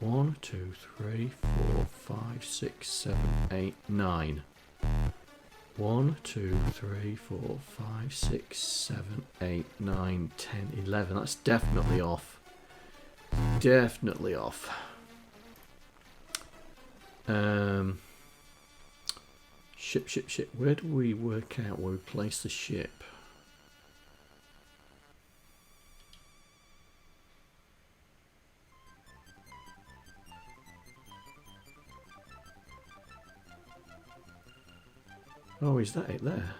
1, 2, 3, 4, 5, 6, 7, 8, 9. 1, 2, 3, 4, 5, 6, 7, 8, 9, 10, 11. That's definitely off. Definitely off. Ship. Where do we work out where we place the ship? Oh, is that it there?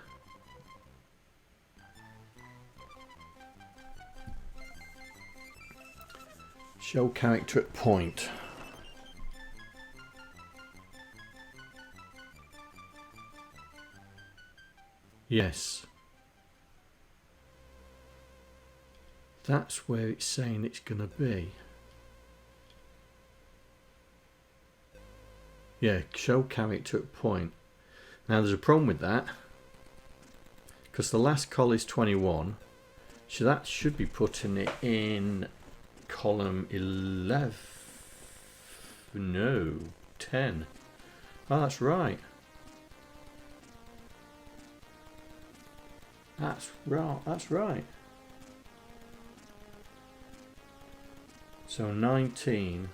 Show character at point. Yes. That's where it's saying it's going to be. Yeah, show character at point. Now there's a problem with that, because the last col is 21, so that should be putting it in column 11. No, 10. Oh, that's right. That's right. So 19,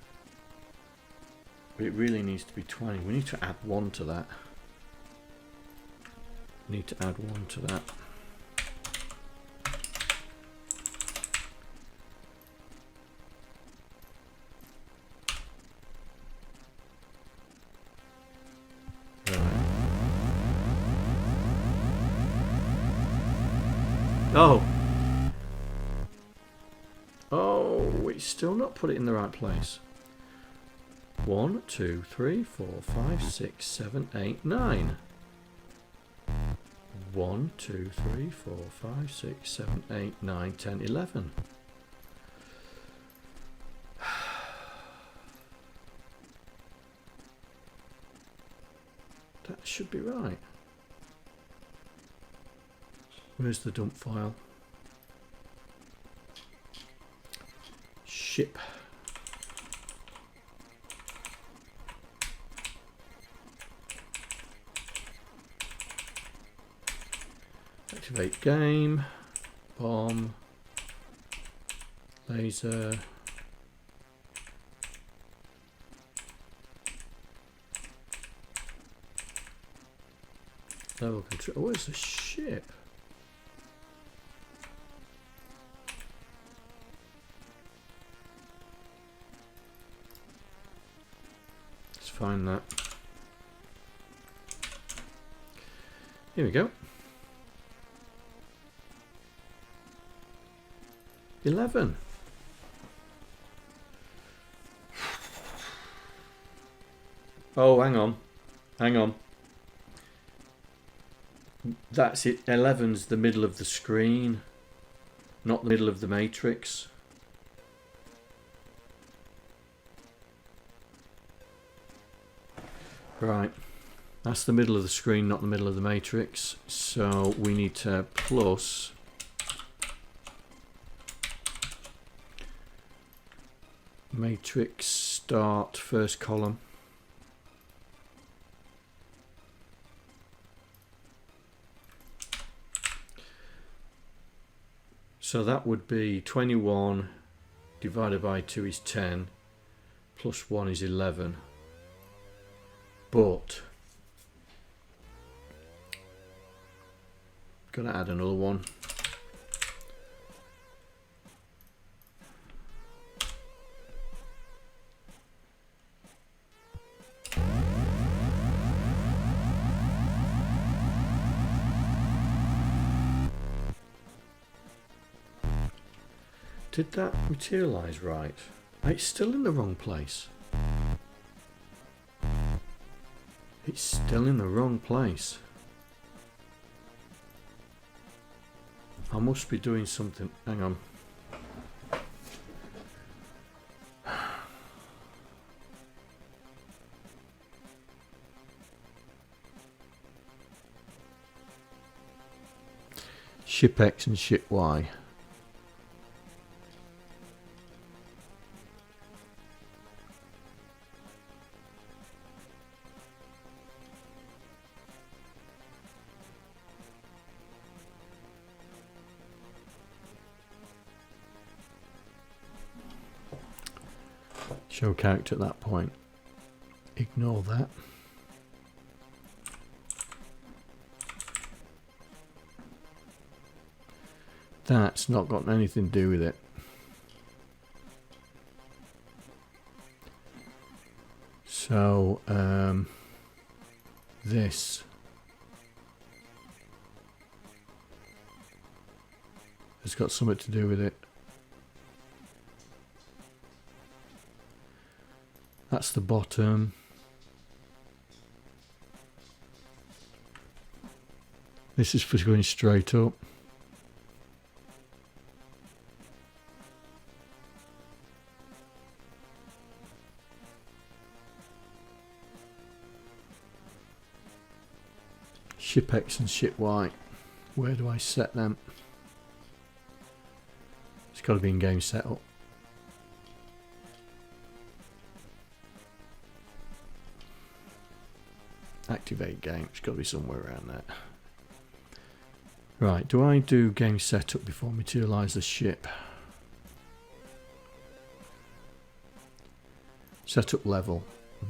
but it really needs to be 20. We need to add 1 to that. Need to add 1 to that. Right. Oh, it's still not put it in the right place. 1, 2, 3, 4, 5, 6, 7, 8, 9. 1, 2, 3, 4, 5, 6, 7, 8, 9, 10, 11. That should be right. Where's the dump file? Ship. Activate game, bomb, laser, level control. Where's the ship? Let's find that. Here we go. 11. Oh, hang on. That's it. 11's the middle of the screen, not the middle of the matrix. Right. That's the middle of the screen, not the middle of the matrix. So we need to plus matrix start first column. So that would be 21 divided by 2 is 10, plus 1 is 11. But gonna add another one. Did that materialize right? It's still in the wrong place. It's still in the wrong place. I must be doing something. Hang on. Ship X and ship Y. Show character at that point. Ignore that. That's not got anything to do with it. So this has got something to do with it. That's the bottom. This is for going straight up. Ship X and ship Y. Where do I set them? It's got to be in game setup. Activate game. It's got to be somewhere around there. Right. Do I do game setup before materialize the ship? Setup level.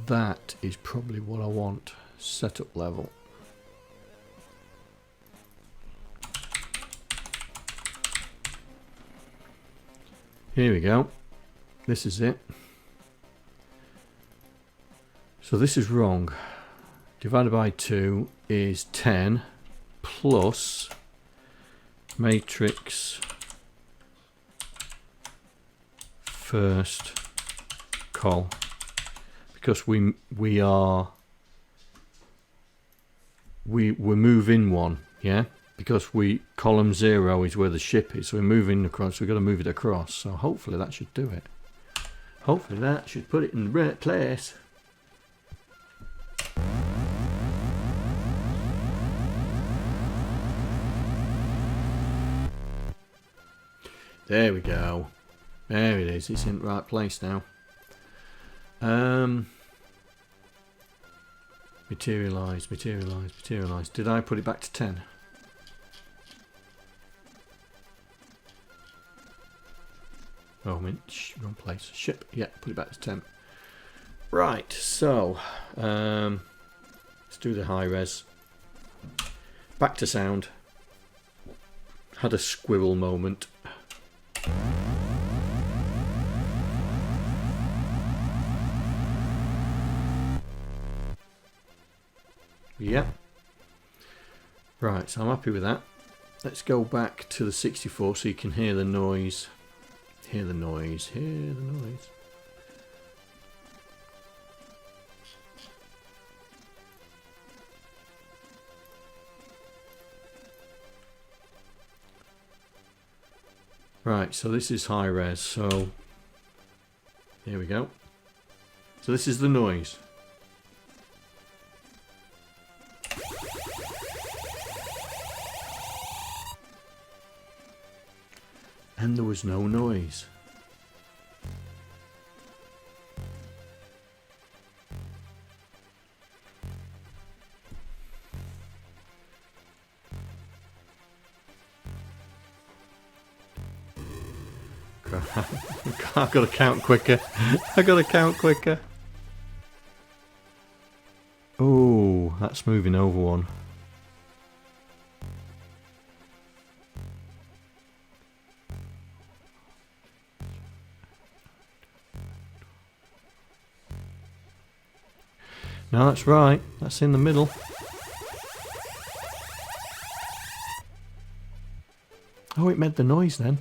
That is probably what I want. Setup level. Here we go. This is it. So this is wrong. Divided by 2 is 10 plus matrix first col, because we're moving one, yeah, because column 0 is where the ship is, so we're moving across, we've got to move it across, so hopefully that should do it. Hopefully that should put it in the right place. There we go. There it is. It's in the right place now. Materialize, materialize, materialize. Did I put it back to 10? Oh, I'm in wrong place. Ship. Yeah, put it back to 10. Right. So, let's do the high res. Back to sound. Had a squirrel moment. Yep. Right, so I'm happy with that. Let's go back to the 64 so you can hear the noise. Hear the noise, hear the noise. Right, so this is high res, so here we go. So this is the noise. And there was no noise. I've got to count quicker. I've got to count quicker. Oh, that's moving over one. No, that's right. That's in the middle. Oh, it made the noise then.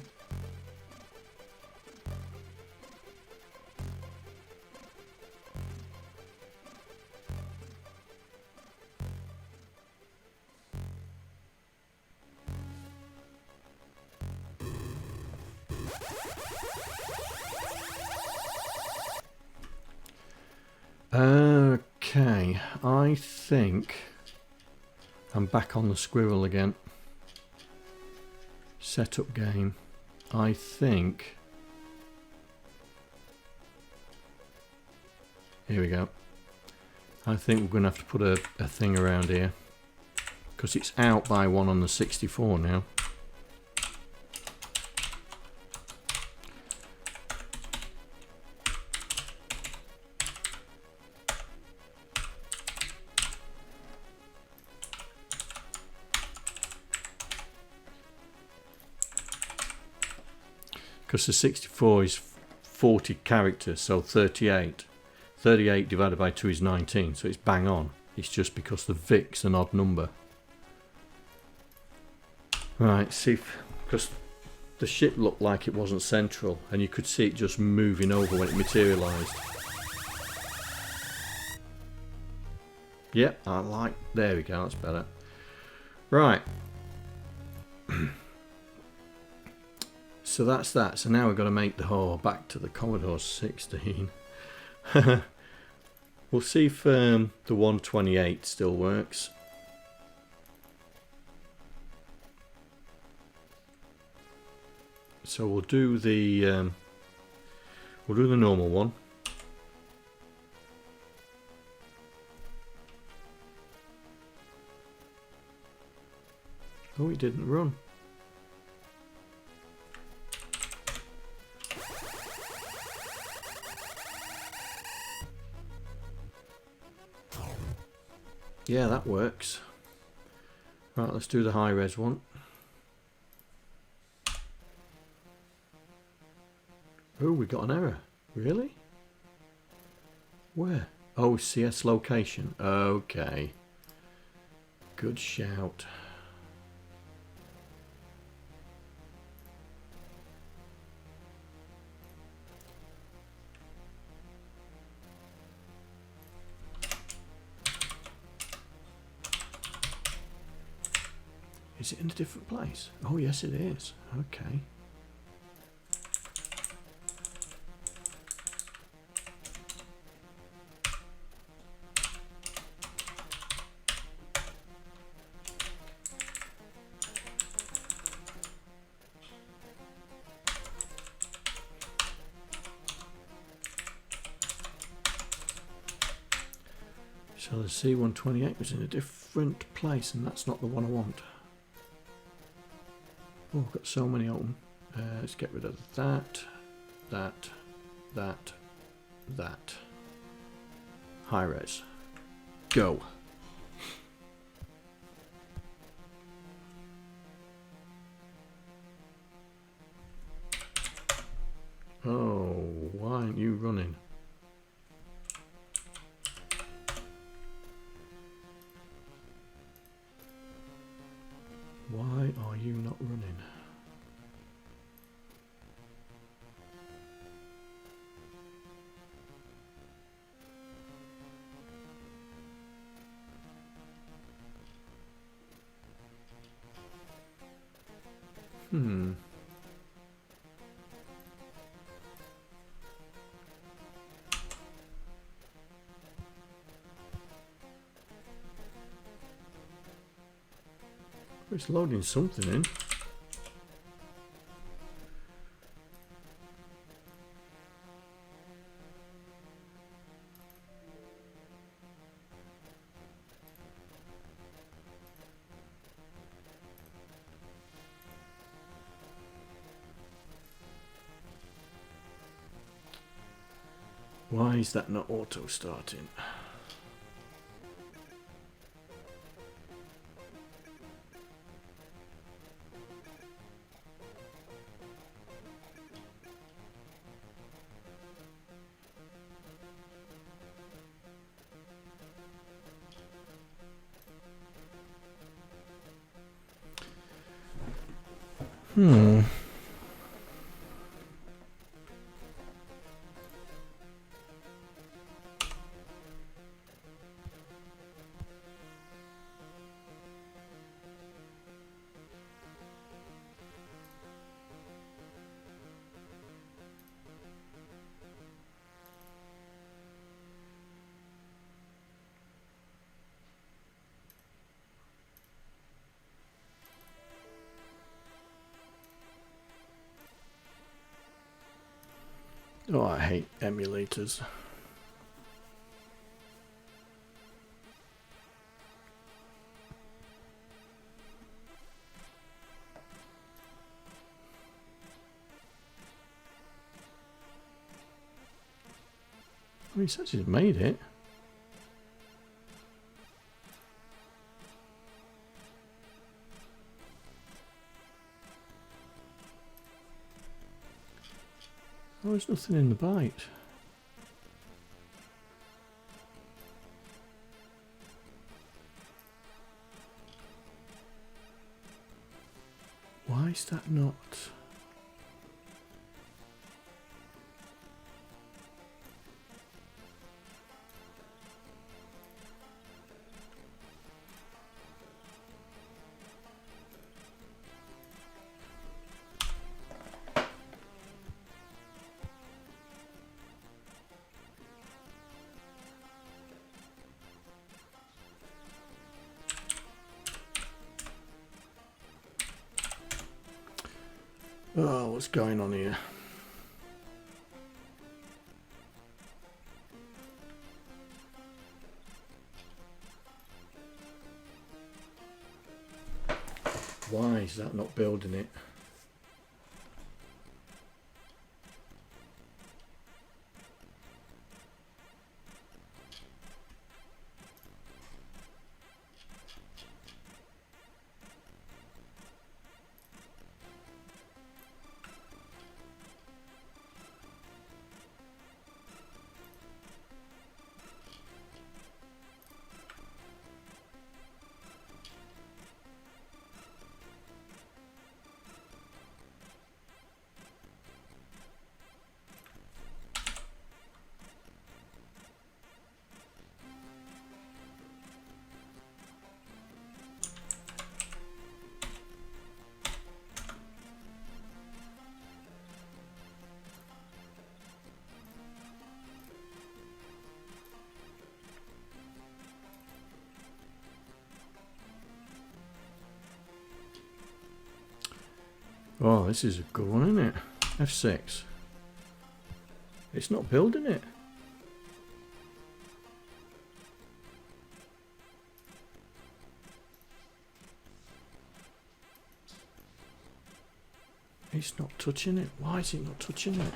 Okay, I think I'm back on the squirrel again. Setup game. I think. Here we go. I think we're going to have to put a thing around here because it's out by one on the 64 now. because the 64 is 40 characters, so 38. 38 divided by 2 is 19, so it's bang on. It's just because the VIC's an odd number. Right, see if, because the ship looked like it wasn't central, and you could see it just moving over when it materialised. Yep, I like, there we go, that's better. Right. So that's that. So now we've got to make the haul back to the Commodore 16. We'll see if the 128 still works. So we'll do the normal one. Oh, it didn't run. Yeah, that works. Right, let's do the high res one. Oh, we got an error. Really? Where? Oh, CS location. Okay. Good shout. Is it in a different place? Oh, yes, it is. Okay. So the C128 was in a different place, and that's not the one I want. Oh, I've got so many open. Let's get rid of that, that, that, that. High res. Go. Oh, why aren't you running? Why are you not running? It's loading something in. Why is that not auto starting? Oh, I hate emulators. Oh, he says he's made it. Oh, there's nothing in the bite. Why is that not? Oh, what's going on here? Why is that not building it? Oh, this is a good one, isn't it? F6. It's not building it. It's not touching it. Why is it not touching it?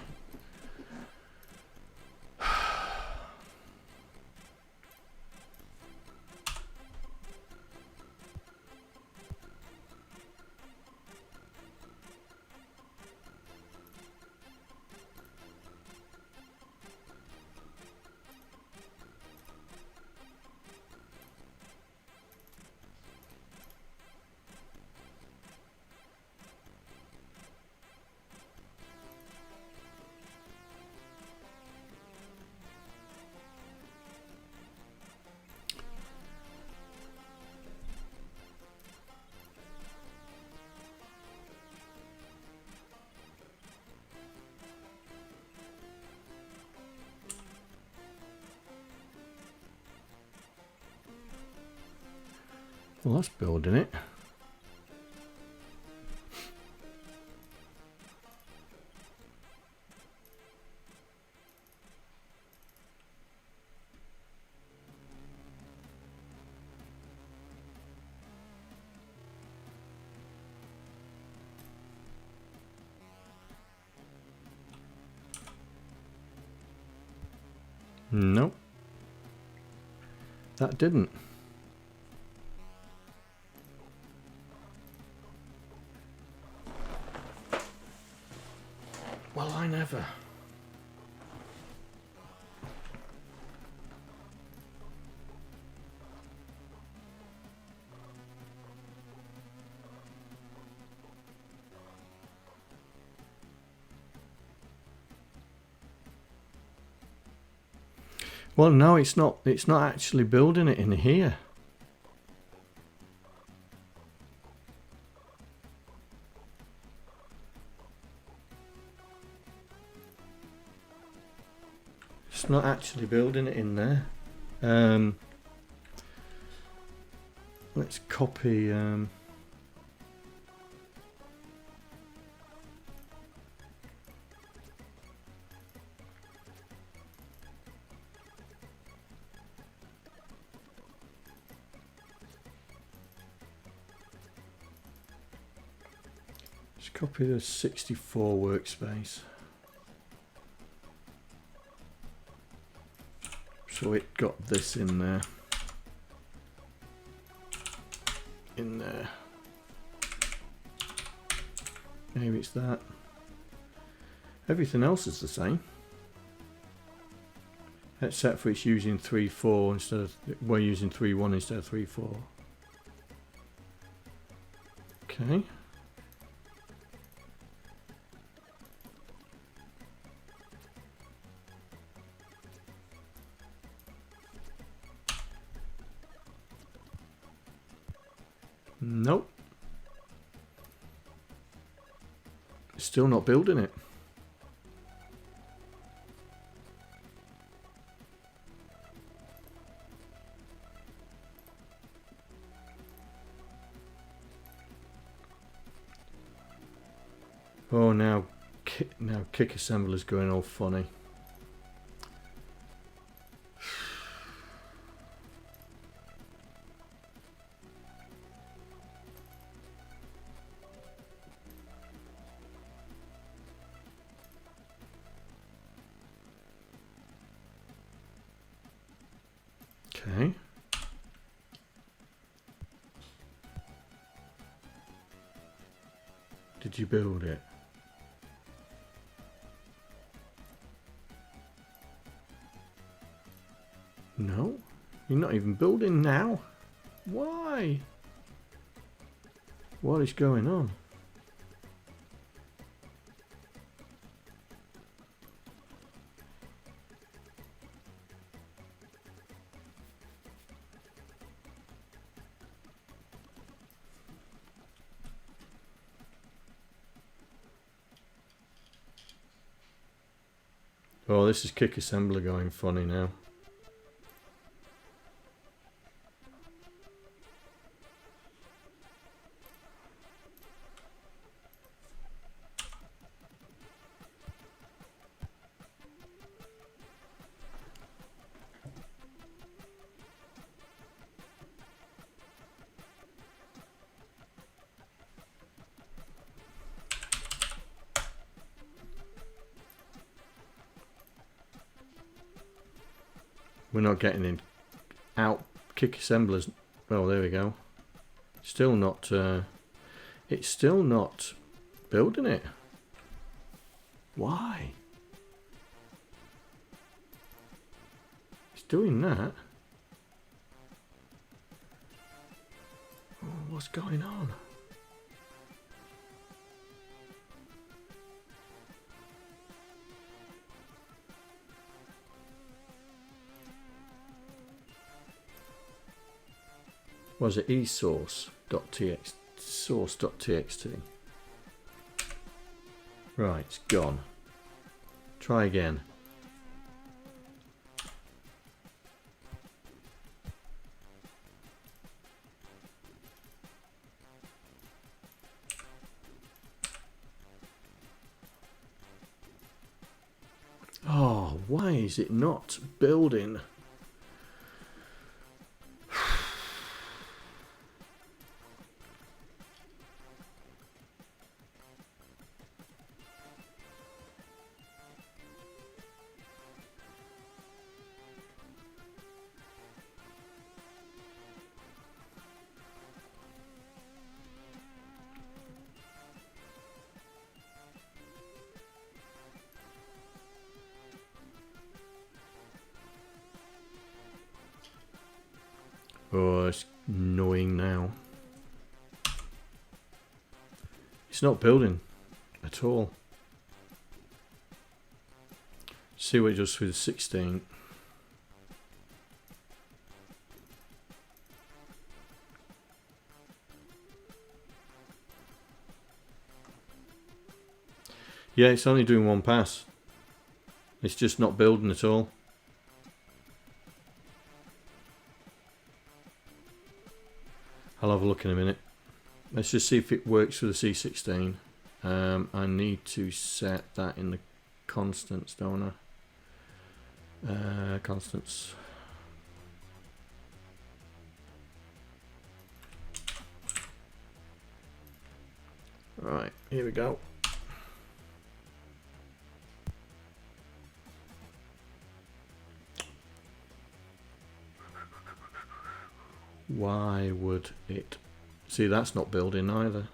Well, that's building it. Nope. That didn't. Well, I never. Well, no, it's not actually building it in here. It's not actually building it in there. Let's copy. Let's copy the 64 workspace. So it got this in there. In there. Maybe it's that. Everything else is the same. Except for it's using 3.4 instead of, we're using 3.1 instead of 3.4. Okay. Nope. Still not building it. Oh, now kick assembler's going all funny. Okay. Did you build it? No, you're not even building now. Why? What is going on? Oh, this is kick assembler going funny now. We're not getting in out kick assemblers. Well, there we go. Still not. It's still not building it. Why? It's doing that. Oh, what's going on? Was it source.txt? Right, it's gone. Try again. Oh, why is it not building? Oh, it's annoying now. It's not building at all. See what it does with 16. Yeah, it's only doing one pass. It's just not building at all. I'll have a look in a minute. Let's just see if it works for the C16. I need to set that in the constants, don't I? Constants. Right, here we go. Why would it? See, that's not building either.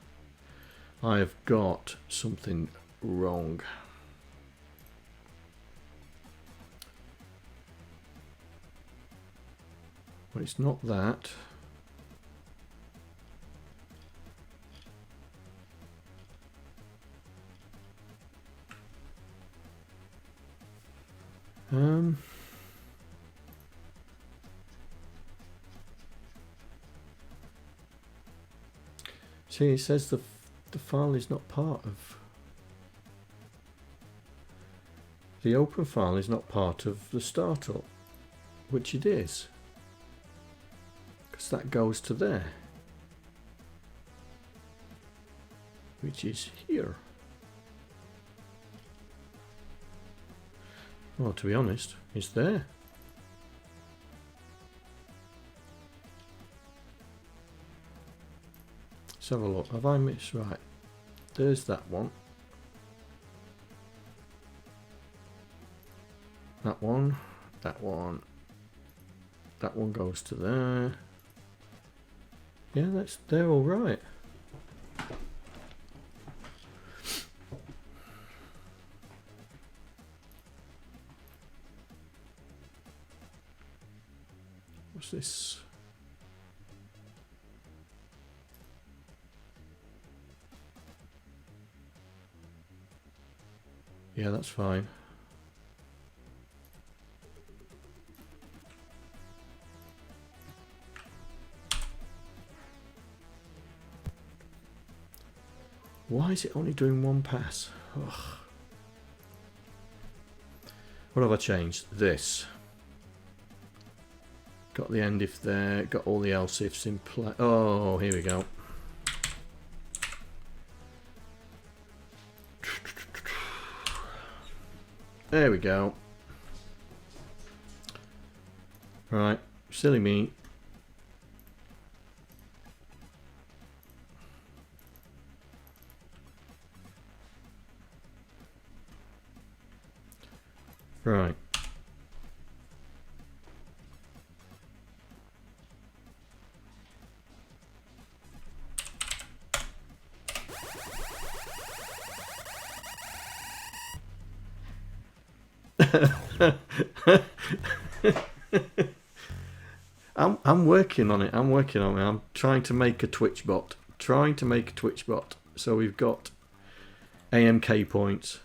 I have got something wrong. Well, it's not that. See, it says the file is not part of... The open file is not part of the startup, which it is. Because that goes to there. Which is here. Well, to be honest, it's there. Let's have a look. Have I missed? Right. There's that one. That one. That one. That one goes to there. Yeah, they're all right. What's this? Yeah, that's fine. Why is it only doing one pass? Ugh. What have I changed? This. Got the end if there, got all the else ifs in play. Oh, here we go. There we go. Right, silly me. Right. I'm working on it. I'm trying to make a Twitch bot. So we've got AMK points,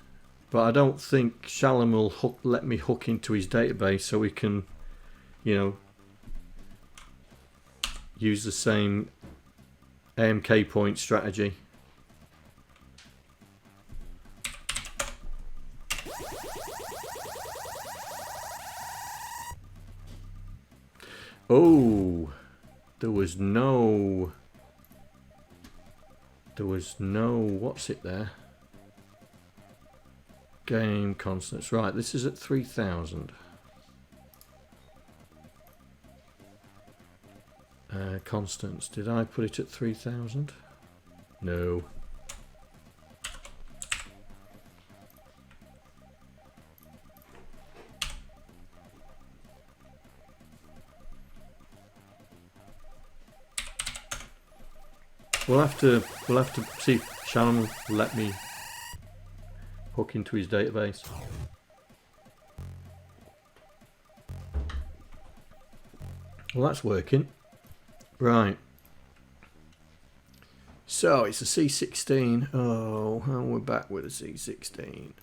but I don't think Shallan will let me hook into his database so we can, you know, use the same AMK point strategy. Oh, there was no, what's it there? Game constants. Right, this is at 3000. Constants. Did I put it at 3000? No. We'll have to see if Shallan will let me hook into his database. Well, that's working. Right. So it's a C16. Oh, and we're back with a C16.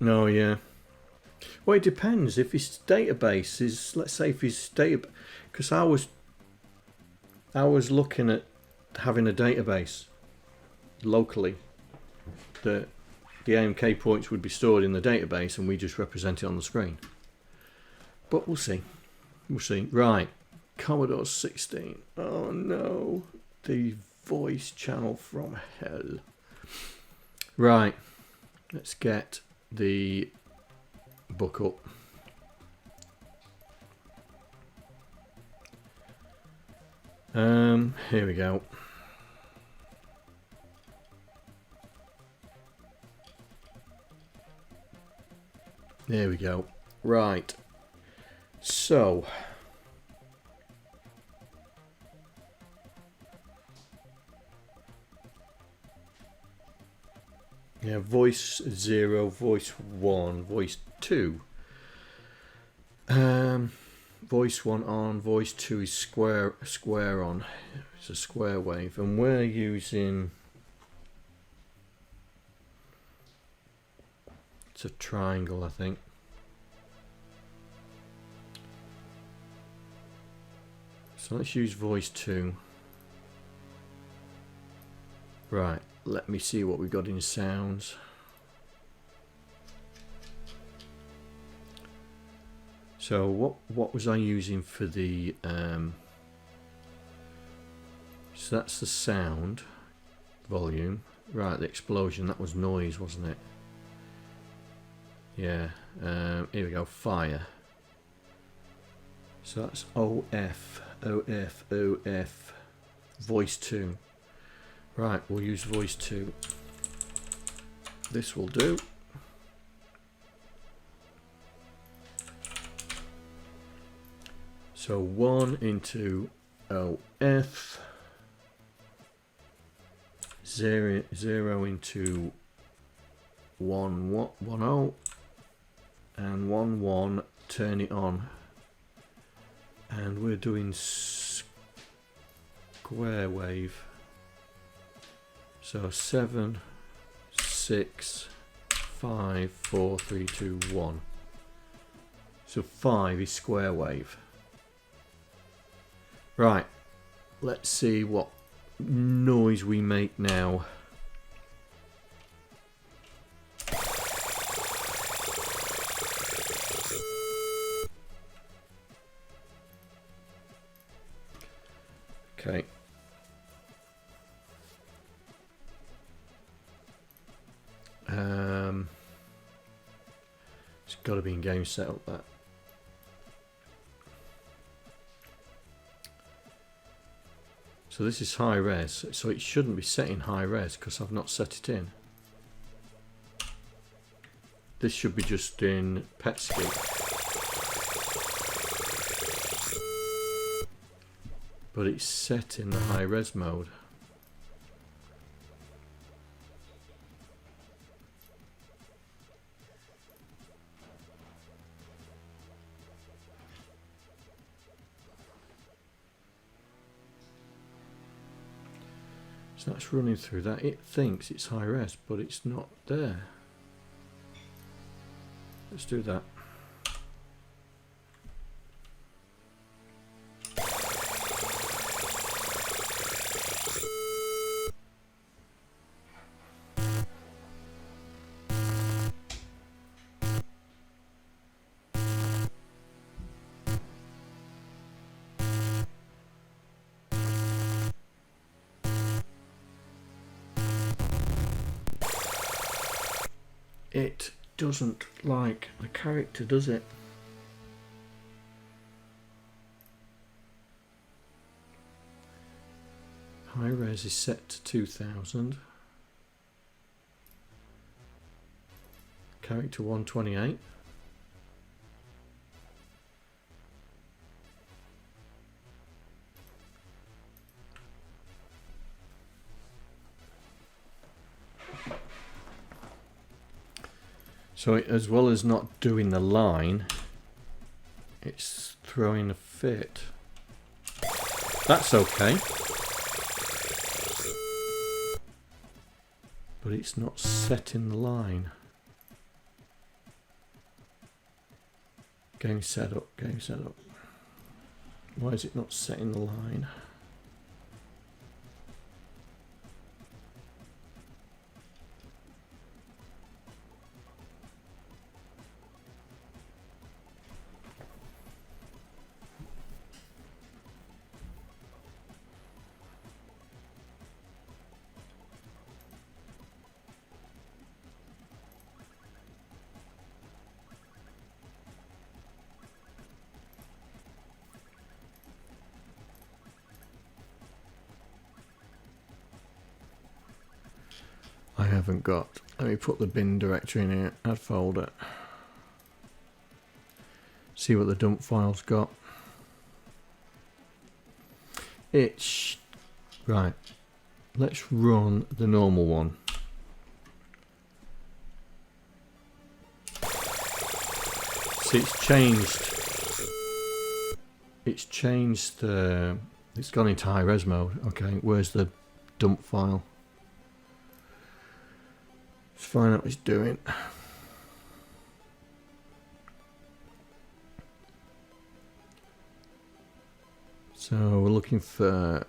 Oh, yeah. Well, it depends. If his database is, let's say if his data, because I was looking at having a database locally that the AMK points would be stored in the database and we just represent it on the screen. But we'll see. We'll see. Right. Commodore 16. Oh no. The voice channel from hell. Right. Let's get the book up. Here we go. There we go. Right. So Yeah, voice 0, voice 1, voice 2. Voice 1 on, voice 2 is square on. It's a square wave, and we're using, it's a triangle, I think. So let's use voice 2. Right, let me see what we got in sounds. So what was I using for the so that's the sound volume. Right, the explosion, that was noise, wasn't it? Yeah, here we go, fire. So that's OF, OF, OF, voice 2. Right, we'll use voice 2. This will do. So 1 into OF, 0 into 1 0, and 1 1, turn it on. And we're doing square wave. So 7 6 5 4 3 2 1. So 5 is square wave. Right, let's see what noise we make now. Okay. It's got to be in game setup, that. So this is high res, so it shouldn't be set in high res because I've not set it in. This should be just in PETSCI. But it's set in the high res mode. So that's running through that. It thinks it's high res, but it's not there. Let's do that. It doesn't like the character, does it? High res is set to 2000. Character 128. So it, as well as not doing the line, it's throwing a fit. That's okay. But it's not setting the line. Game setup, game setup. Why is it not setting the line? I haven't got. Let me put the bin directory in here. Add folder. See what the dump file's got. It's right. Let's run the normal one. see, it's changed. It's changed the. It's gone into high res mode. Okay, where's the dump file? Let's find out what it's doing. So we're looking for.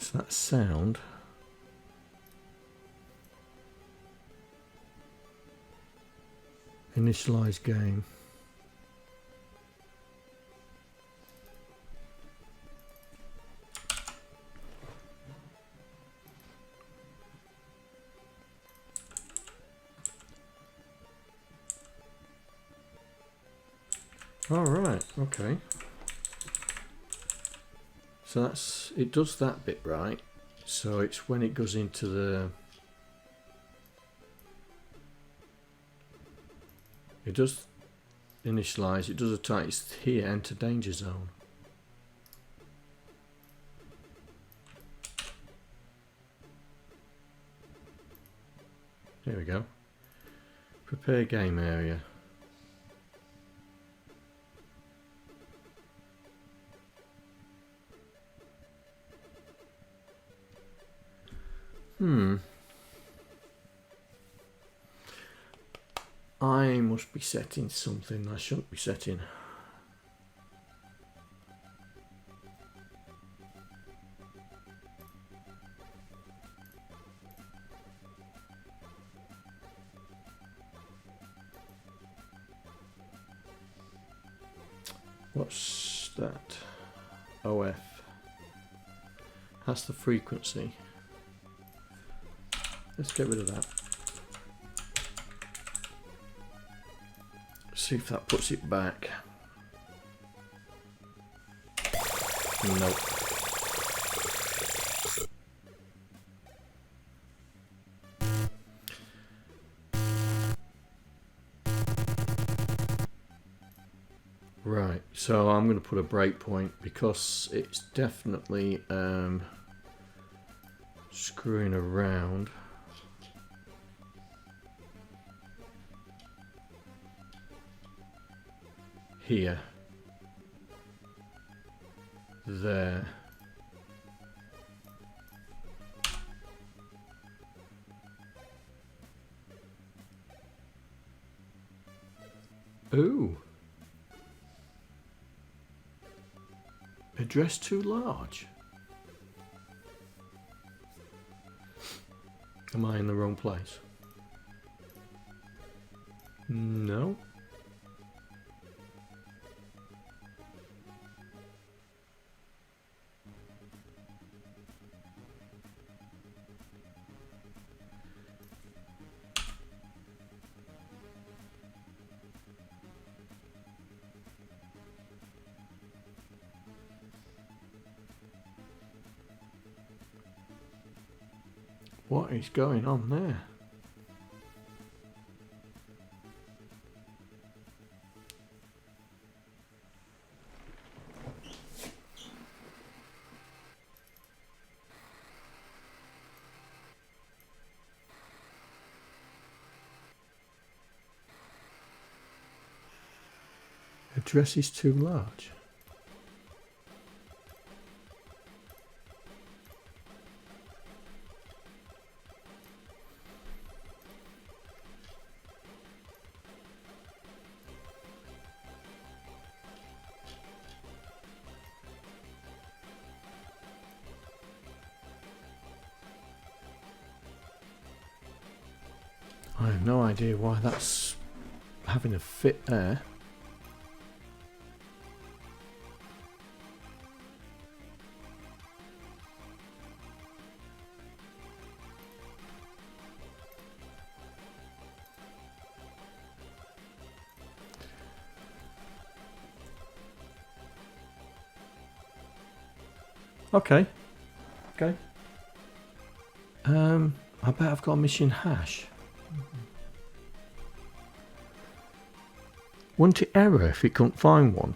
Is that sound? Initialize game. All right, okay. So that's, it does that bit right. So it's when it goes into the, it does initialize, it does a type, it's here, enter danger zone. There we go. Prepare game area. I must be setting something I shouldn't be setting. What's that? OF. That's the frequency. Let's get rid of that. See if that puts it back. Nope. Right, so I'm going to put a breakpoint because it's definitely screwing around. Here, there, ooh, address too large. Am I in the wrong place? No. What is going on there? Address is too large. I have no idea why that's having a fit there. Okay. Okay. I bet I've got a missing hash. Wouldn't it error if it couldn't find one?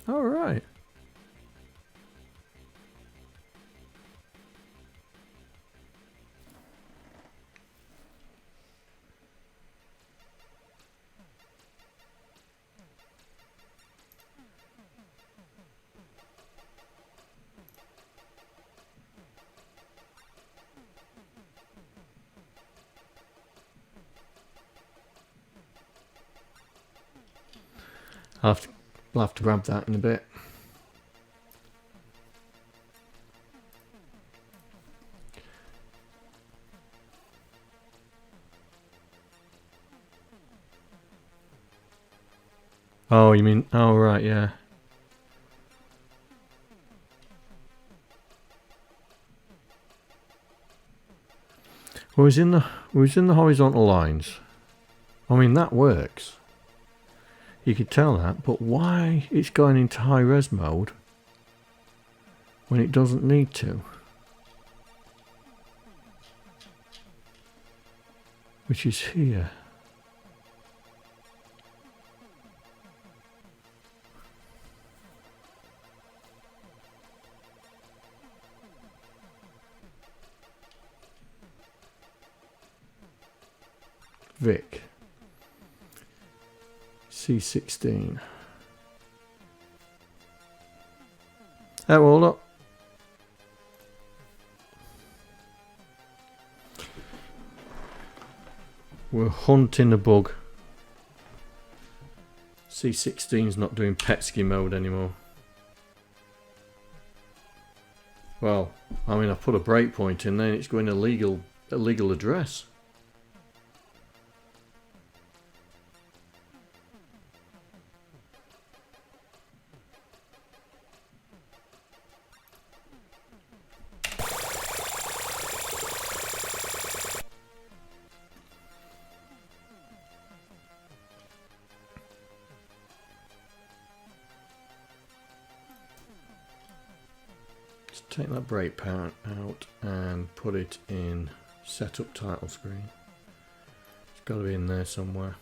All right. I'll have to grab that in a bit. Oh, you mean? Oh, right, yeah. We was in the horizontal lines. I mean, that works. You could tell that, but why it's going into high res mode when it doesn't need to? Which is here. Vic. C16. Oh, well, look. We're hunting a bug. C16's not doing Petsky mode anymore. Well, I mean, I put a breakpoint in there and it's going illegal address. Take that breakpoint out and put it in setup title screen. It's got to be in there somewhere.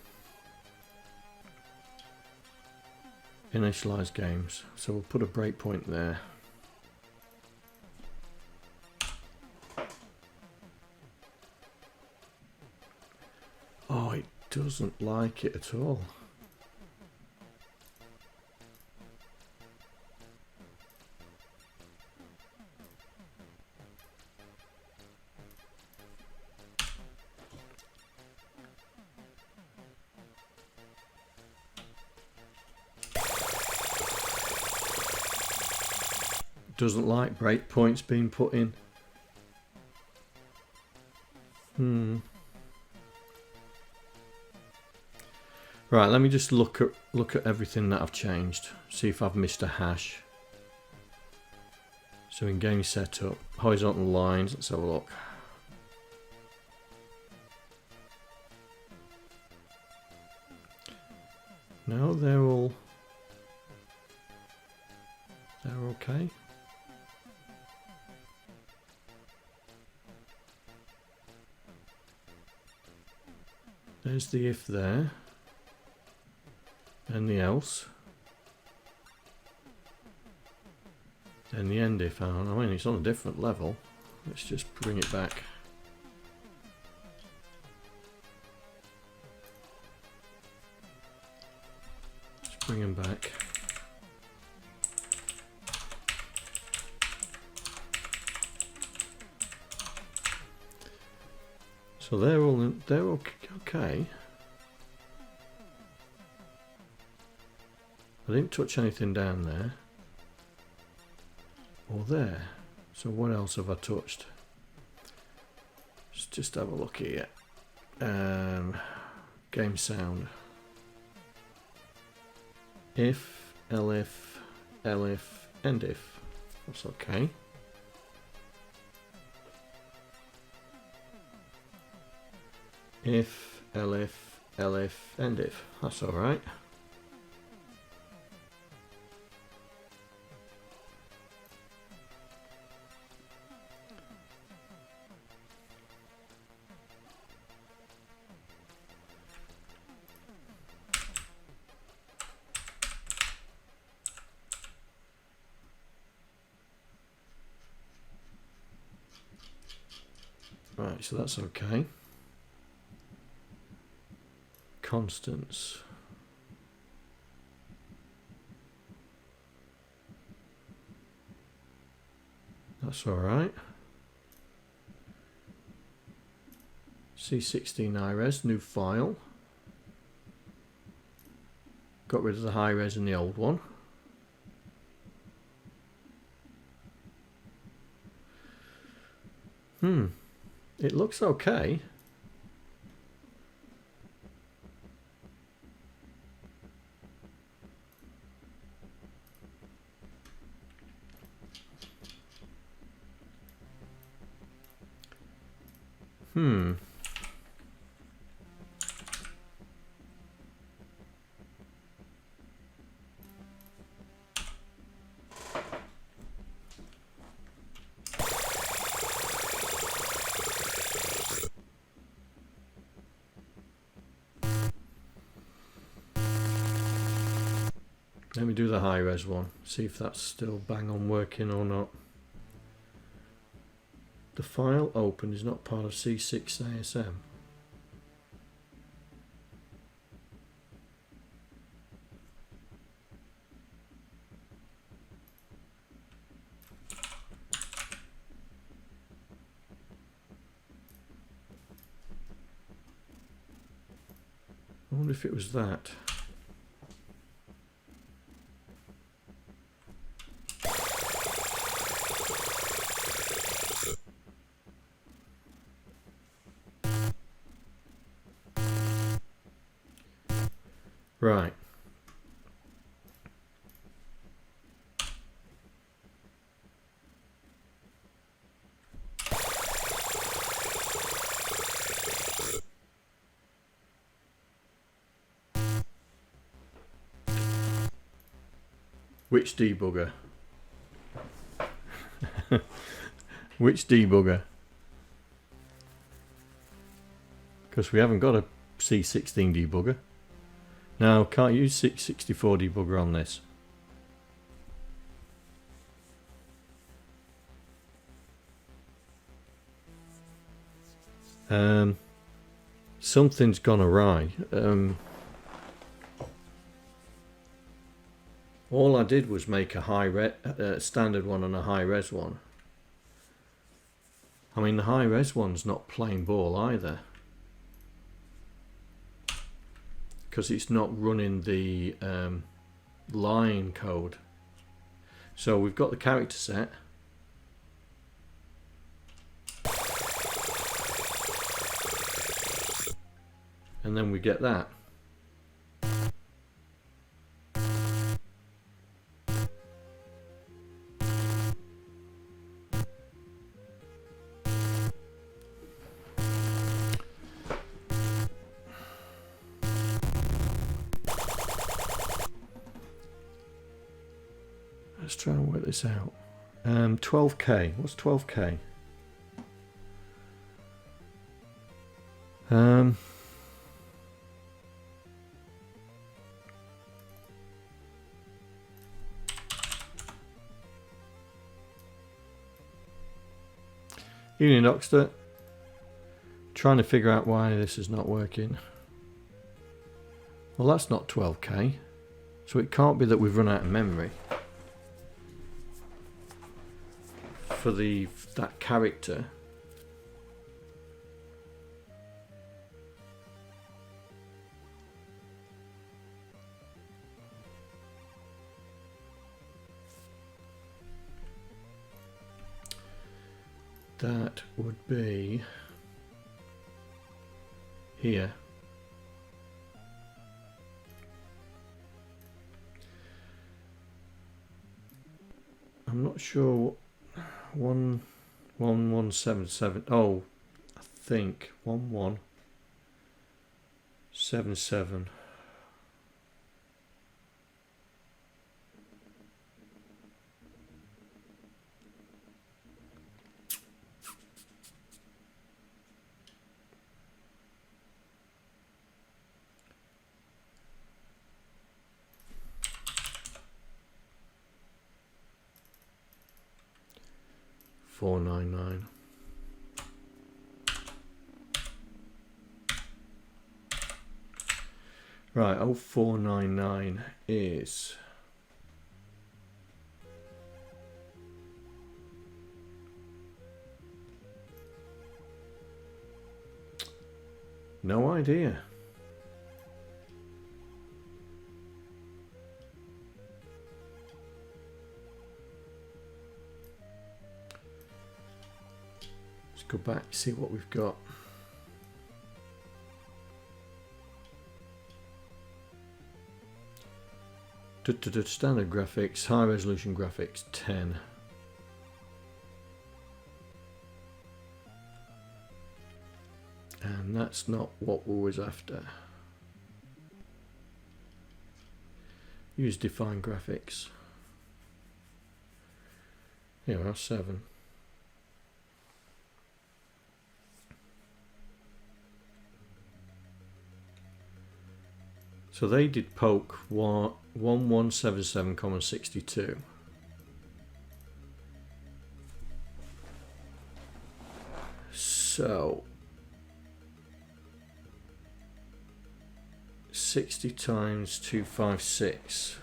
Initialize games. So we'll put a breakpoint there. Oh, it doesn't like it at all. Doesn't like breakpoints being put in. Right, let me just look at everything that I've changed. See if I've missed a hash. So in game setup, horizontal lines, let's have a look. No, they're okay. There's the if there, and the else, and the end if. I mean, it's on a different level. Let's just bring it back. Let's bring them back. So they're okay. I didn't touch anything down there or there. So what else have I touched? Let's just have a look here. Game sound. If, elif, and if. That's okay. If, elif, and if. That's alright. Right, so that's okay. Constants. That's all right. C16 high-res, new file. Got rid of the high-res in the old one. It looks okay. Let me do the high-res one, see if that's still bang on working or not. The file open is not part of C6 ASM. I wonder if it was that. Right. Which debugger? Which debugger? Because we haven't got a C16 debugger. No, can't use 664 debugger on this. Something's gone awry. All I did was make a standard one and a high-res one. I mean, the high-res one's not plain ball either, because it's not running the line code. So we've got the character set. And then we get that. Let's try and work this out. 12K. What's 12K? Union Oxter. Trying to figure out why this is not working. Well, that's not 12K. So it can't be that we've run out of memory for that character. That would be here. I'm not sure. 1177. Oh, I think 1177. $499. Right, 0499 is no idea. Let's go back, see what we've got. Standard graphics, high resolution graphics 10. And that's not what we was after. Use define graphics. Here we are, 7. So they did poke 1177,62. So 60 times 256.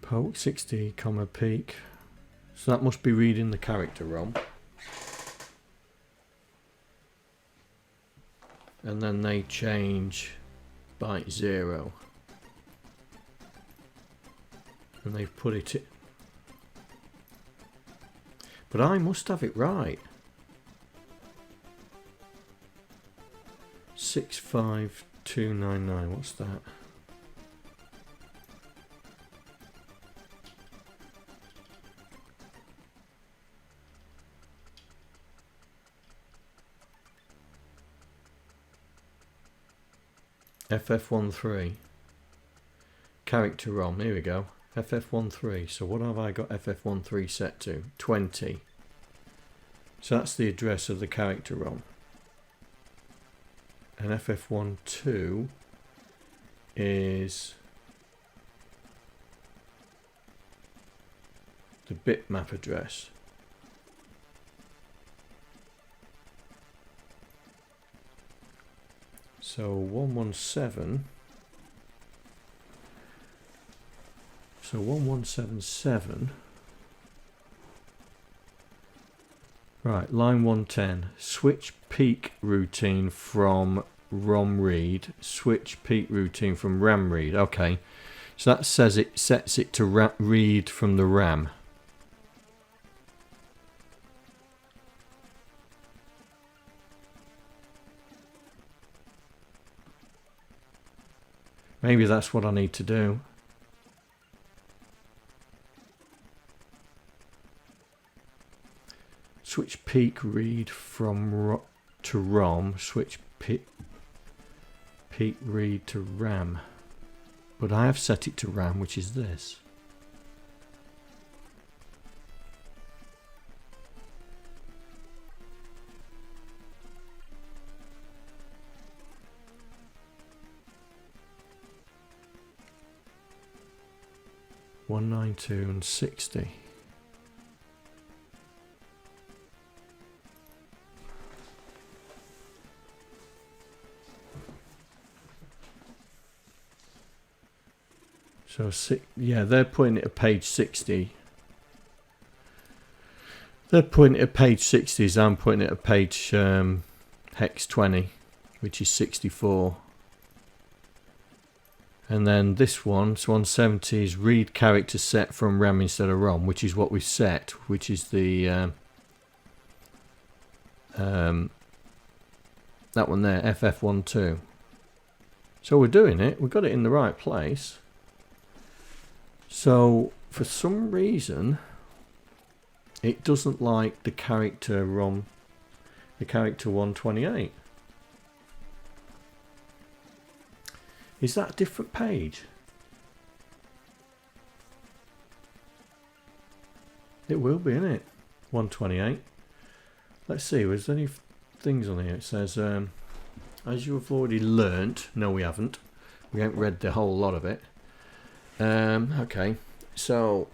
Poke 60, comma peak. So that must be reading the character ROM. And then they change byte 0. And they've put it in. But I must have it right. 65299, what's that? FF13 character ROM, here we go, FF13. So what have I got FF13 set to? 20. So that's the address of the character ROM. And FF12 is the bitmap address. So 117. So 1177. Right, line 110. Switch peak routine from ROM read. Switch peak routine from RAM read. Okay, so that says it sets it to read from the RAM. Maybe that's what I need to do. Switch peak read from to ROM. Switch peak read to RAM. But I have set it to RAM, which is this. One 92 and 60. So yeah, they're putting it at page 60. They're putting it at page 60, so I'm putting it at page hex 20, which is 64. And then this one, so 170 is read character set from RAM instead of ROM, which is what we set, which is the that one there, FF12. So we're doing it, we've got it in the right place. So for some reason it doesn't like the character ROM, the character 128. Is that a different page? It will be, isn't it? 128. Let's see, was there any things on here? It says, as you have already learnt, no we haven't. We haven't read the whole lot of it. Okay, so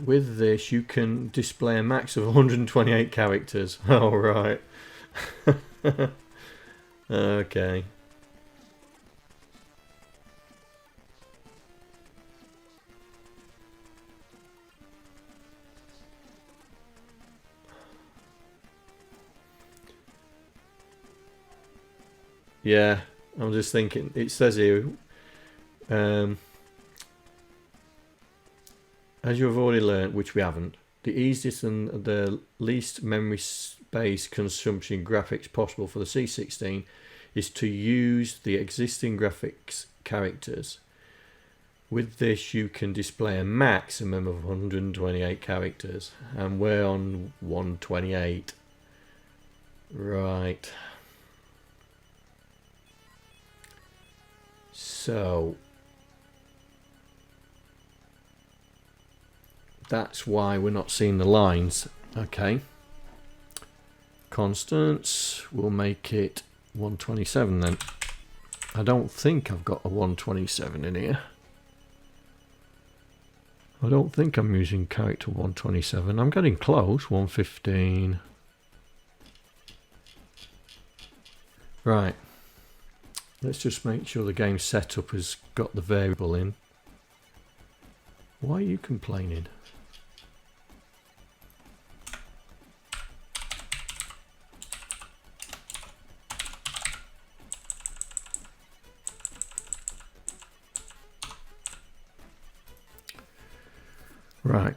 with this you can display a max of 128 characters. All right. Okay. Yeah, I'm just thinking, it says here, as you have already learnt, which we haven't, the easiest and the least memory space consumption graphics possible for the C16 is to use the existing graphics characters. With this you can display a maximum of 128 characters, and we're on 128. Right. So that's why we're not seeing the lines. Okay. Constants, we'll make it 127 then. I don't think I've got a 127 in here. I don't think I'm using character 127. I'm getting close. 115. Right. Let's just make sure the game setup has got the variable in. Why are you complaining? Right.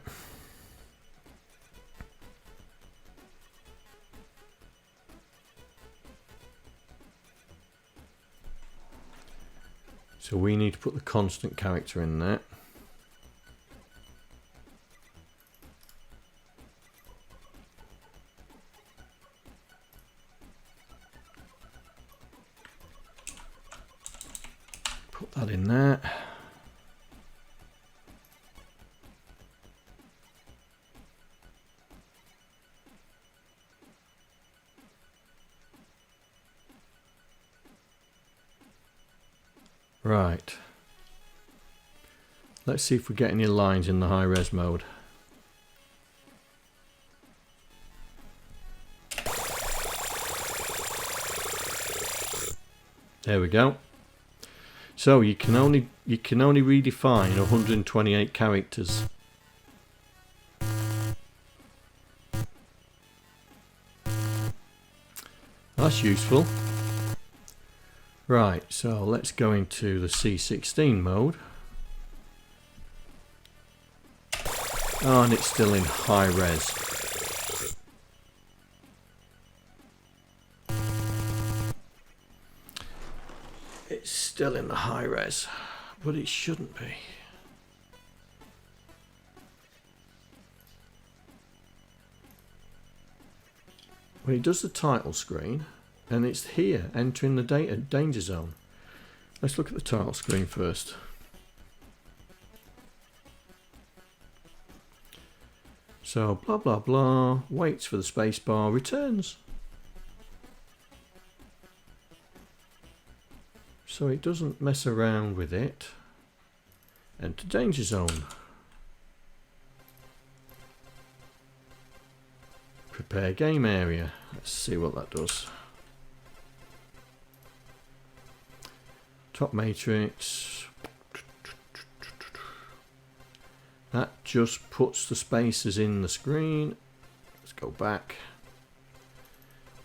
So we need to put the constant character in there. Put that in there. Right. Let's see if we get any lines in the high res mode. There we go. So you can only redefine 128 characters. That's useful. Right, so let's go into the C16 mode. Oh, and it's still in high res. It's still in the high res, but it shouldn't be. Well, it does the title screen. And it's here, entering the danger zone. Let's look at the title screen first. So, blah, blah, blah, waits for the spacebar, returns. So it doesn't mess around with it. Enter danger zone. Prepare game area. Let's see what that does. Top matrix. That just puts the spaces in the screen. Let's go back.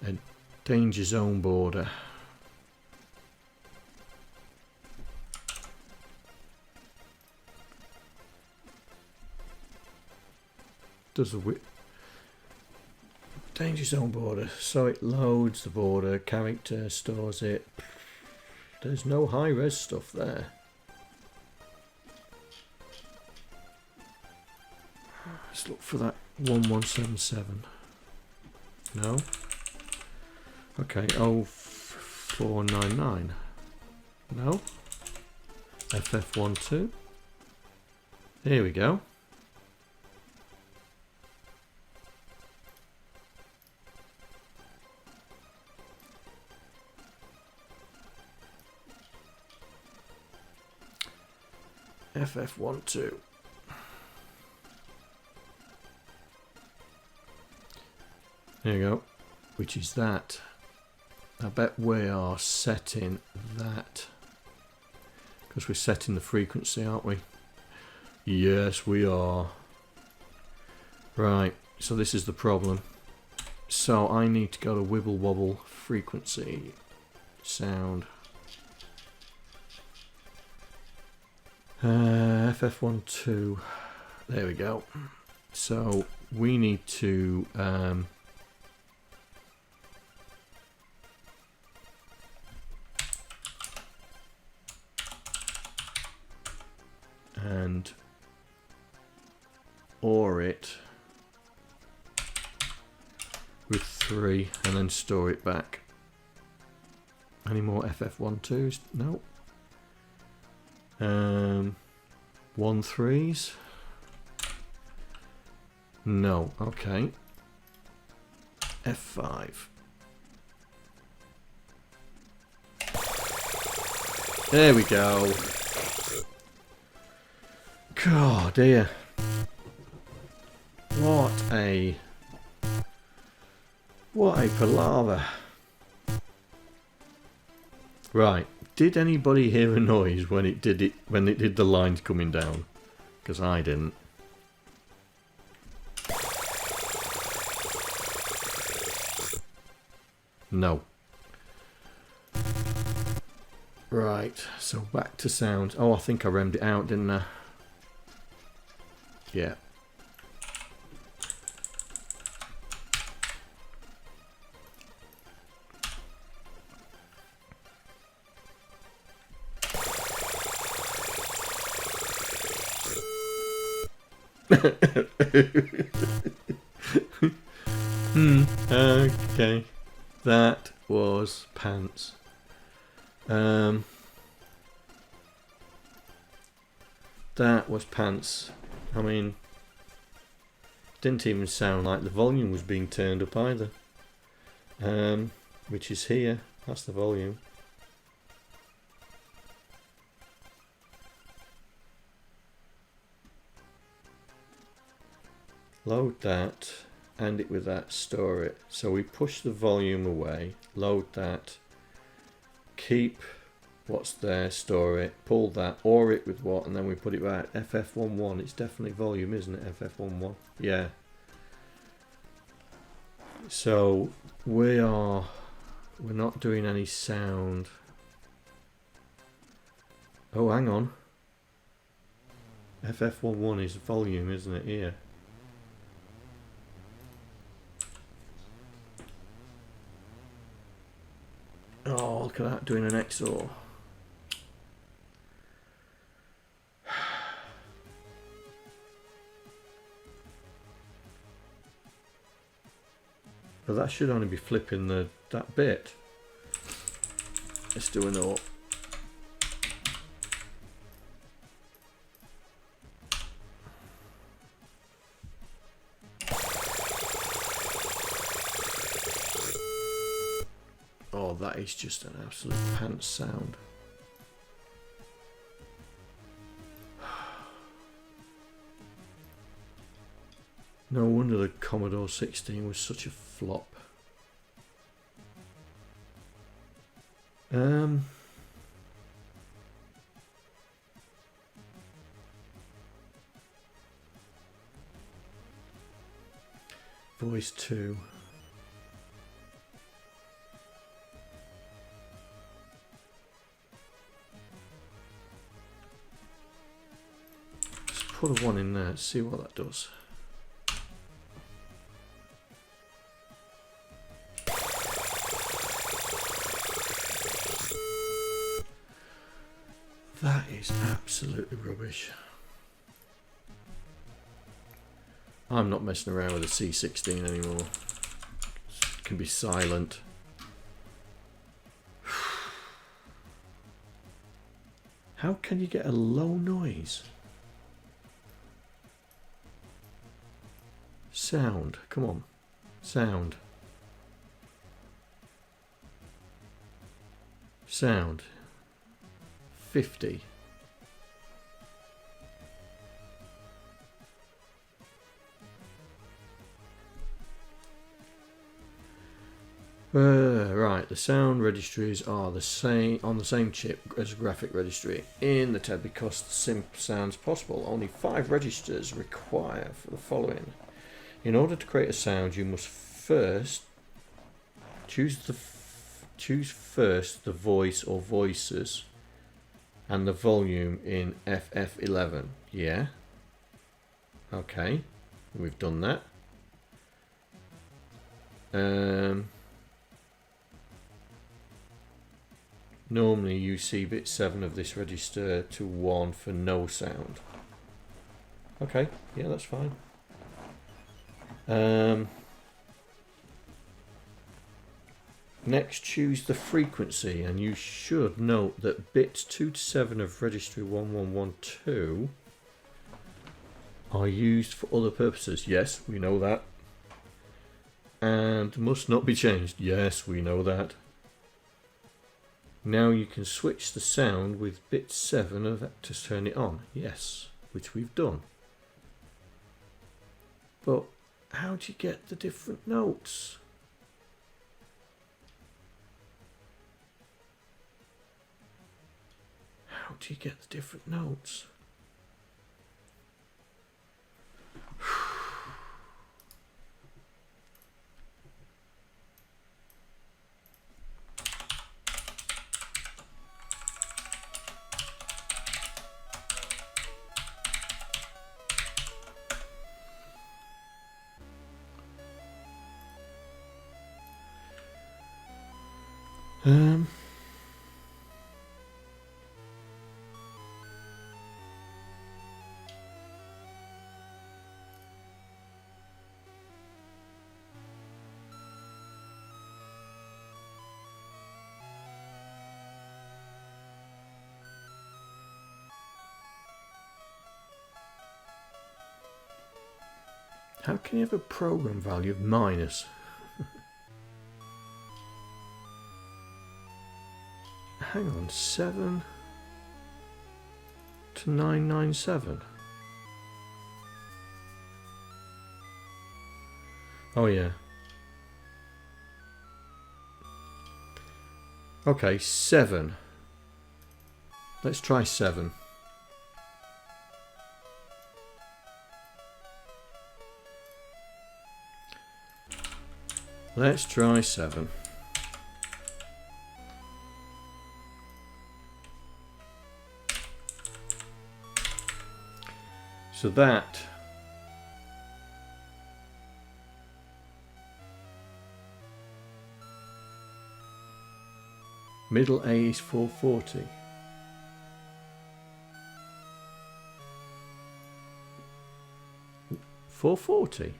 And danger zone border. Does the width. Danger zone border. So it loads the border, character, stores it. There's no high-res stuff there. Let's look for that 1177. No? Okay, 0499. No? FF12. Here we go. FF12. There you go. Which is that. I bet we are setting that. Because we're setting the frequency, aren't we? Yes, we are. Right, so this is the problem. So I need to go to wibble wobble frequency sound. FF12. There we go. So we need to and OR it with 3 and then store it back. Any more FF12s? No. 13s? No. Okay. F5. There we go. God dear. What a palaver. Right. Did anybody hear a noise when it did the lines coming down? Because I didn't. No. Right, so back to sound. Oh, I think I remmed it out, didn't I? Yeah. Okay. That was pants. That was pants. I mean, didn't even sound like the volume was being turned up either. Which is here. That's the volume. Load that, end it with that, store it. So we push the volume away, load that, keep what's there, store it, pull that, OR it with what, and then we put it back. FF11, it's definitely volume, isn't it? FF11, yeah. So we're not doing any sound. Oh, hang on. FF11 is volume, isn't it? Here. Oh, look at that, doing an XOR. But that should only be flipping that bit. Let's do an OR. Oh, that is just an absolute pants sound. No wonder the Commodore 16 was such a flop. Voice 2. Just put a 1 in there, see what that does. That is absolutely rubbish. I'm not messing around with a C16 anymore. It can be silent. How can you get a low noise? Sound, come on. Sound. Sound. 50. Right, the sound registries are the same on the same chip as graphic registry in the TED because the simp sounds possible. Only 5 registers require for the following. In order to create a sound, you must first choose first the voice or voices and the volume in FF11. Yeah. Okay, we've done that. Normally you see bit 7 of this register to 1 for no sound. Okay, yeah, that's fine. Next, choose the frequency, and you should note that bits 2 to 7 of registry 1112 are used for other purposes. Yes, we know that. And must not be changed. Yes, we know that. Now you can switch the sound with bit 7 of that to turn it on. Yes, which we've done. But how do you get the different notes? How do you get the different notes? How can you have a program value of minus? Hang on, 7 to 997. Oh yeah. Okay, 7. Let's try 7. Let's try 7. So that middle A is 440. $440.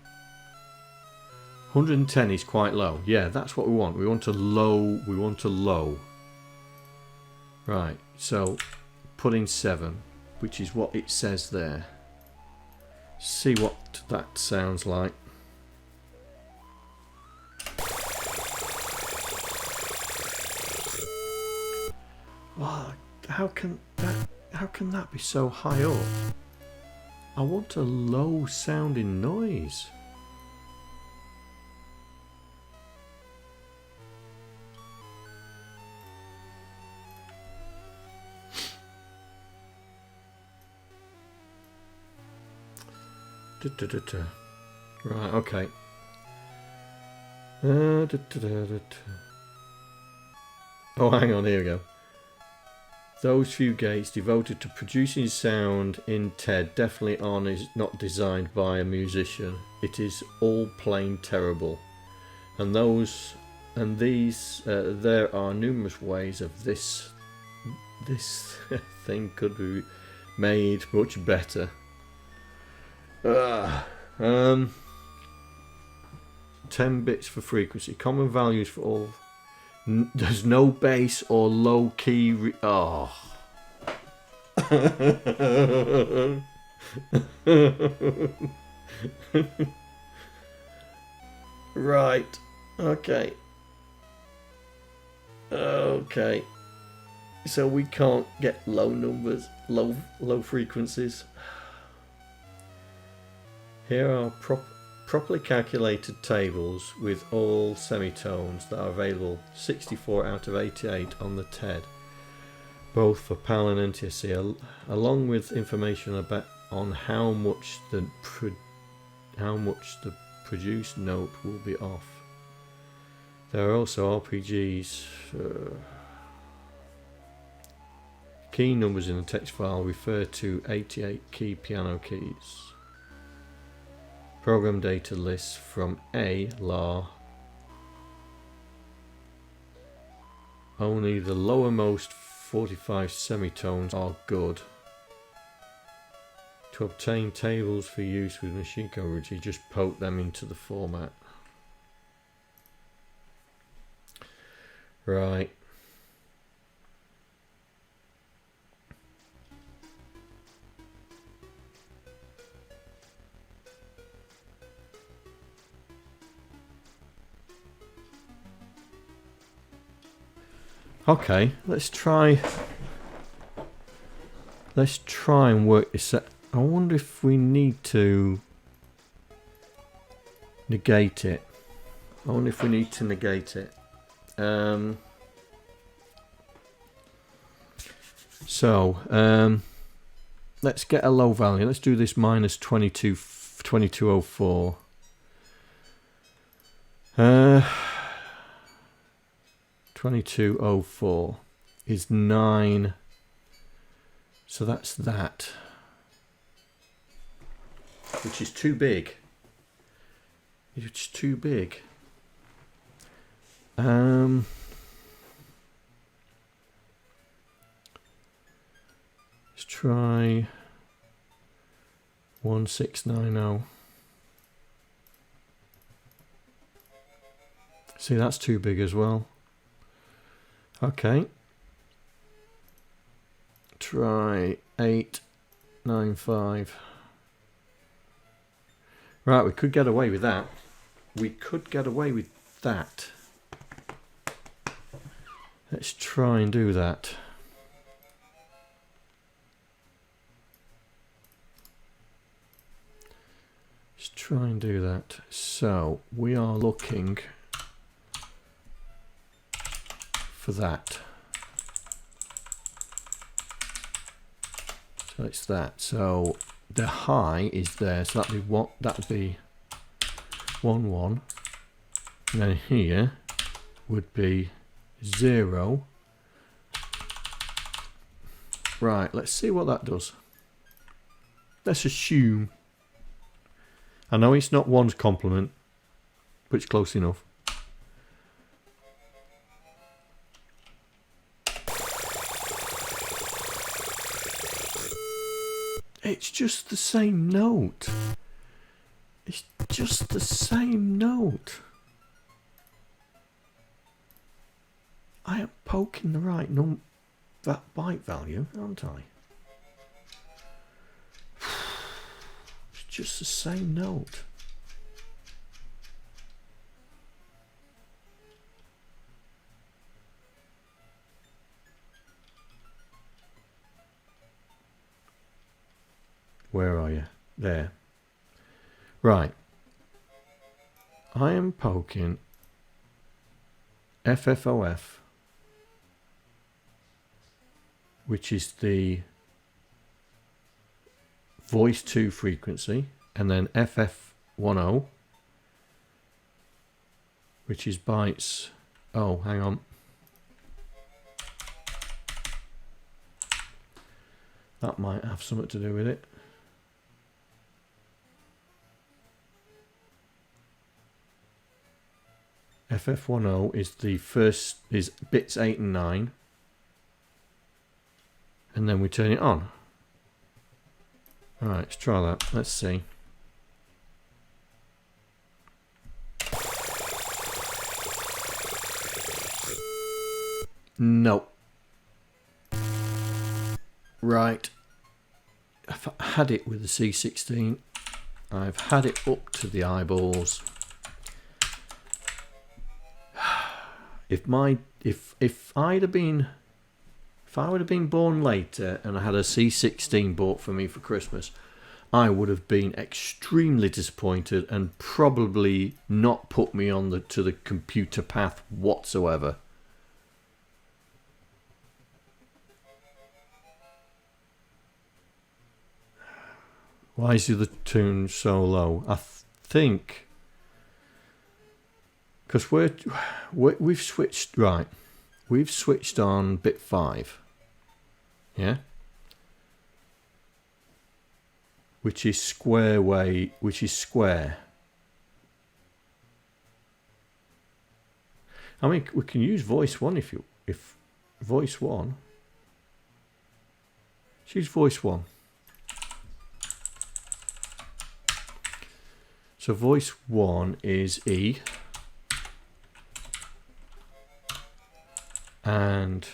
110 is quite low. Yeah, that's what we want. We want a low. We want a low. Right. So put in 7, which is what it says there. See what that sounds like. Wow, how can that be so high up? I want a low sounding noise. Right, okay. Oh, hang on, here we go. Those few gates devoted to producing sound in TED definitely is not designed by a musician. It is all plain terrible. And these, there are numerous ways of this thing could be made much better. 10 bits for frequency. Common values for all. There's no bass or low key. Oh. Right. Okay. Okay. So we can't get low numbers, low frequencies. Here are properly calculated tables with all semitones that are available, 64 out of 88 on the TED, both for PAL and NTSC, along with information about on how much the produced note will be off. There are also RPGs. Key numbers in the text file refer to 88 key piano keys. Program data lists from La. Only the lowermost 45 semitones are good. To obtain tables for use with machine code, you just poke them into the format. Right. Okay, let's try and work this out. I wonder if we need to negate it. Let's get a low value. Let's do this minus 2204. 2204 is 9. So that's that. Which is too big. It's too big. Let's try 1690. See, that's too big as well. Okay. Try 895. Right, we could get away with that. Let's try and do that. So we are looking for that. So it's that. So the high is there. So that'd be what? That'd be 1 1. And then here would be 0. Right. Let's see what that does. Let's assume. I know it's not 1's complement, but it's close enough. It's just the same note. It's just the same note. I am poking the right that byte value, aren't I? It's just the same note. Where are you? There. Right. I am poking FFOF, which is the voice 2 frequency, and then FF10, which is bytes. Oh, hang on. That might have something to do with it. FF10 is the first, is bits 8 and 9, and then we turn it on. Alright, let's try that. Let's see. No. Right. I've had it with the C16. I've had it up to the eyeballs. If I would have been born later and I had a C16 bought for me for Christmas, I would have been extremely disappointed and probably not put me on the computer path whatsoever. Why is the tune so low? I think because we've switched, right. We've switched on bit 5. Yeah. Which is square. I mean, we can use voice 1 if voice 1. Choose voice 1. So voice 1 is E. And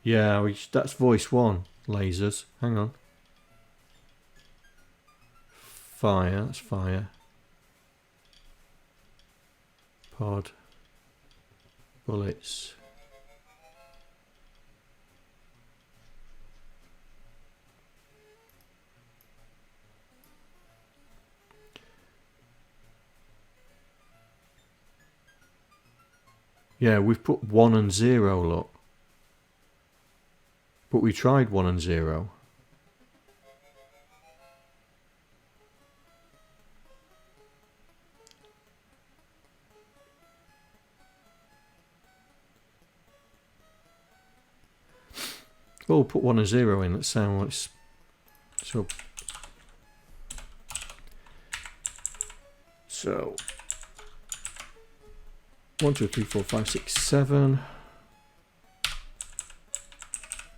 yeah, that's voice 1. Lasers. Hang on. Fire. That's fire. Pod. Bullets. Yeah, we've put 1 and 0, look. But we tried 1 and 0. Well, we'll put 1 and 0 in. Let's sound like so 1, 2, 3, 4, 5, 6, 7,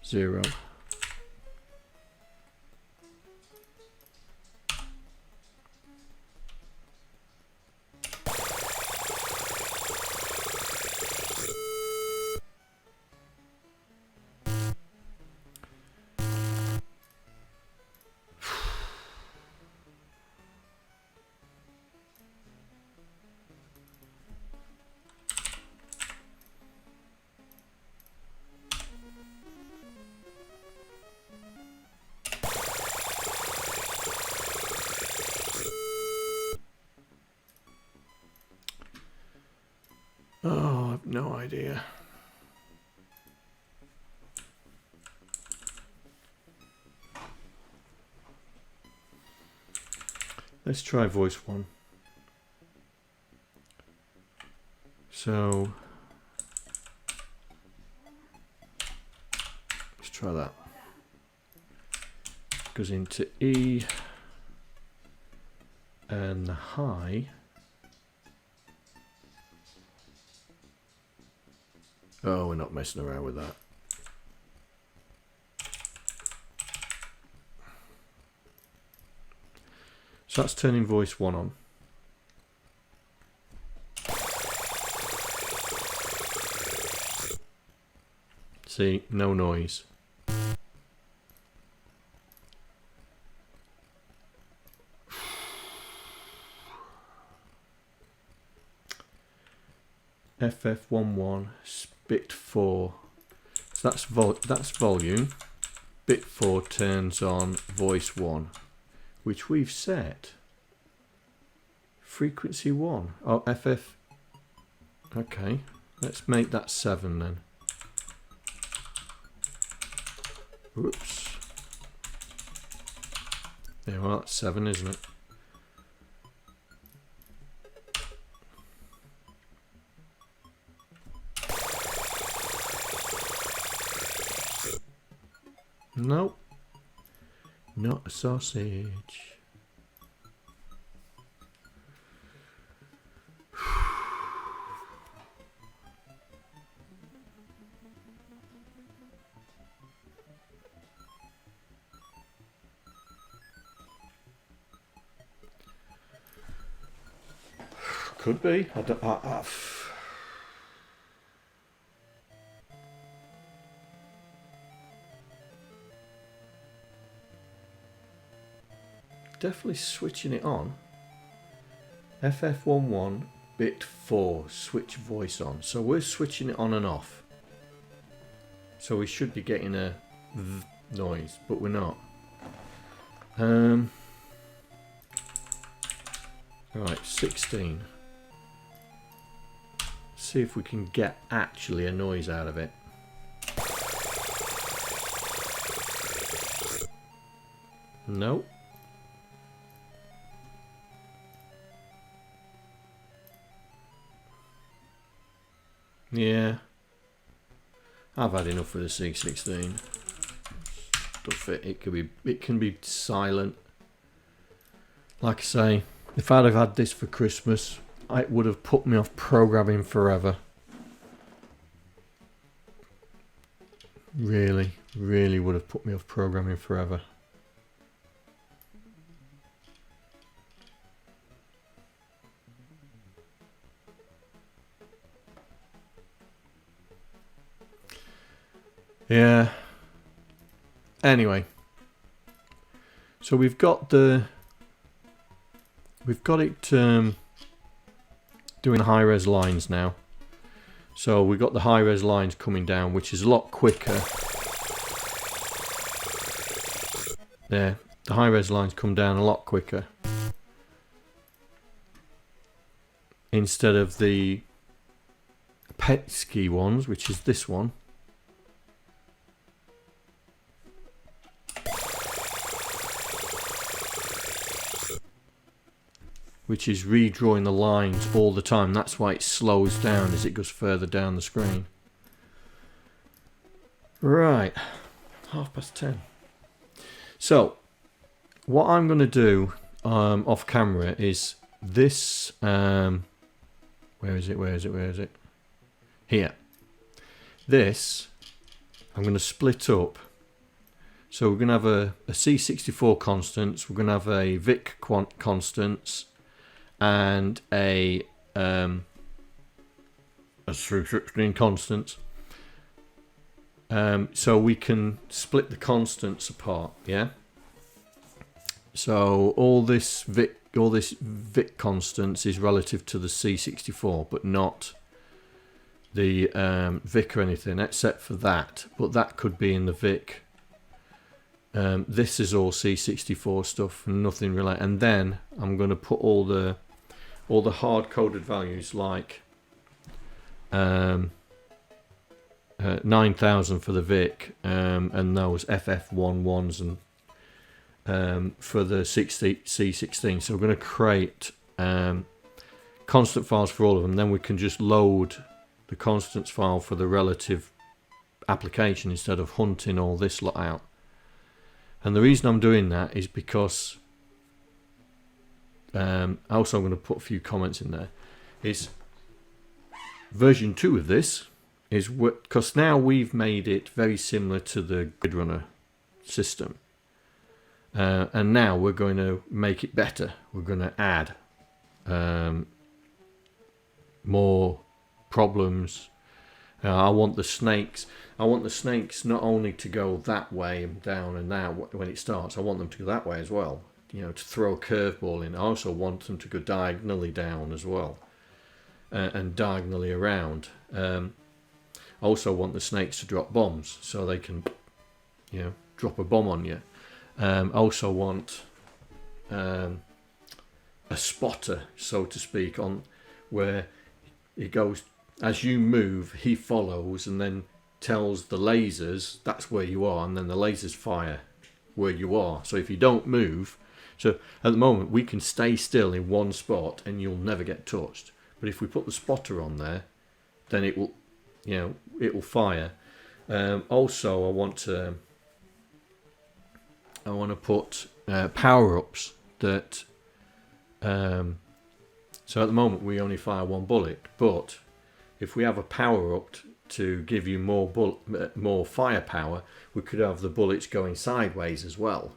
0. Oh, I've no idea. Let's try voice 1. So let's try that. Goes into E and the high. Oh, we're not messing around with that. So that's turning voice 1 on. See, no noise. FF11 bit 4. So that's volume. Bit 4 turns on voice 1, which we've set frequency 1. Oh, FF. Okay, let's make that 7 then. Oops. Yeah, well, that's 7, isn't it? Nope. Not a sausage. Could be. I don't. Definitely switching it on. FF11 bit 4 switch voice on. So we're switching it on and off. So we should be getting a noise, but we're not. Right, 16. See if we can get actually a noise out of it. No. Yeah. I've had enough of the C16. Stuff it. It can be silent. Like I say, if I'd have had this for Christmas, it would have put me off programming forever. Really, really would have put me off programming forever. Yeah. Anyway, so we've got it doing high-res lines now. So we've got the high-res lines coming down, which is a lot quicker. There, the high-res lines come down a lot quicker instead of the pesky ones, which is this one. Which is redrawing the lines all the time. That's why it slows down as it goes further down the screen. Right, 10:30. So, what I'm going to do off camera is this. Where is it? Here. This, I'm going to split up. So we're going to have a C64 constants. We're going to have a VIC constants. And a S2-Ep21 constant. So we can split the constants apart, yeah. So all this VIC constants is relative to the C64, but not the VIC or anything, except for that. But that could be in the VIC. This is all C64 stuff, nothing related. And then I'm going to put all the hard-coded values like 9000 for the VIC and those FF11s and for the C16. So we're going to create constant files for all of them. Then we can just load the constants file for the relative application instead of hunting all this lot out. And the reason I'm doing that is because also I'm going to put a few comments in there, is version 2 of this is because now we've made it very similar to the GridRunner system, and now we're going to make it better. We're going to add more problems. I want the snakes not only to go that way and down and now when it starts. I want them to go that way as well. You know, to throw a curveball in. I also want them to go diagonally down as well, and diagonally around. I also want the snakes to drop bombs so they can, you know, drop a bomb on you. I also want a spotter, so to speak, on where it goes as you move. He follows and then tells the lasers that's where you are, and then the lasers fire where you are. So if you don't move. So at the moment we can stay still in one spot and you'll never get touched. But if we put the spotter on there, then it will, you know, it will fire. Also, I want to put power-ups that. So at the moment we only fire one bullet, but if we have a power-up to give you more firepower, we could have the bullets going sideways as well.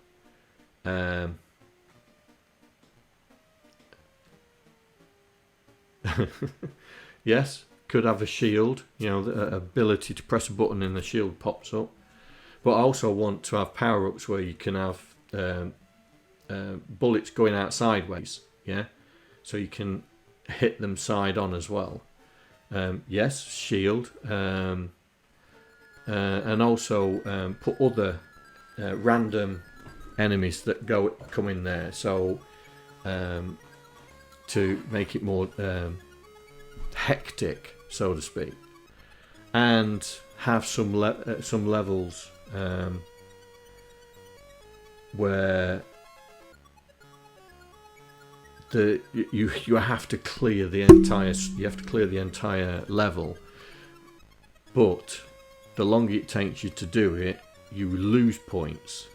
Yes, could have a shield, you know, the ability to press a button and the shield pops up. But I also want to have power-ups where you can have bullets going out sideways, yeah, so you can hit them side on as well. Yes, shield, and also put other random enemies that come in there, so to make it more hectic, so to speak, and have some levels where you have to clear the entire level, but the longer it takes you to do it, you lose points.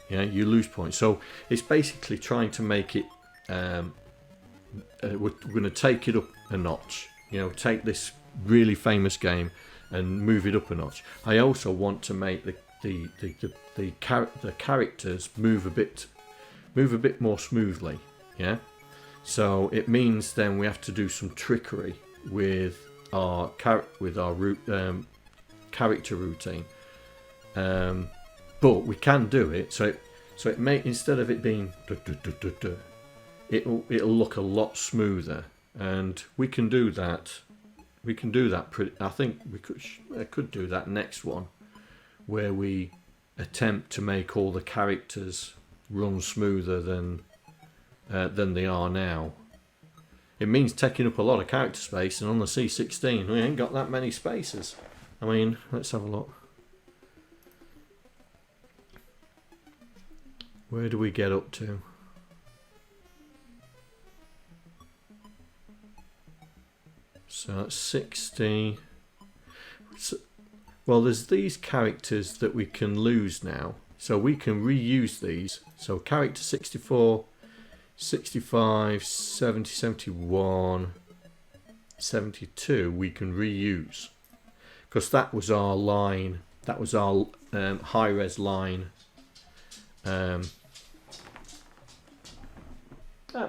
Yeah, you lose points. So it's basically trying to make it. We're going to take it up a notch. You know, take this really famous game and move it up a notch. I also want to make the characters move a bit more smoothly. Yeah. So it means then we have to do some trickery with our character routine, but we can do it. So it may, instead of it being it'll look a lot smoother, and we can do that. We can do that. I think I could do that next one, where we attempt to make all the characters run smoother than they are now. It means taking up a lot of character space, and on the C16 we ain't got that many spaces. I mean, let's have a look. Where do we get up to? So that's 60. Well, there's these characters that we can lose now, so we can reuse these. So character 64, 65, 70, 71, 72 we can reuse, because that was our line, that was our high-res line.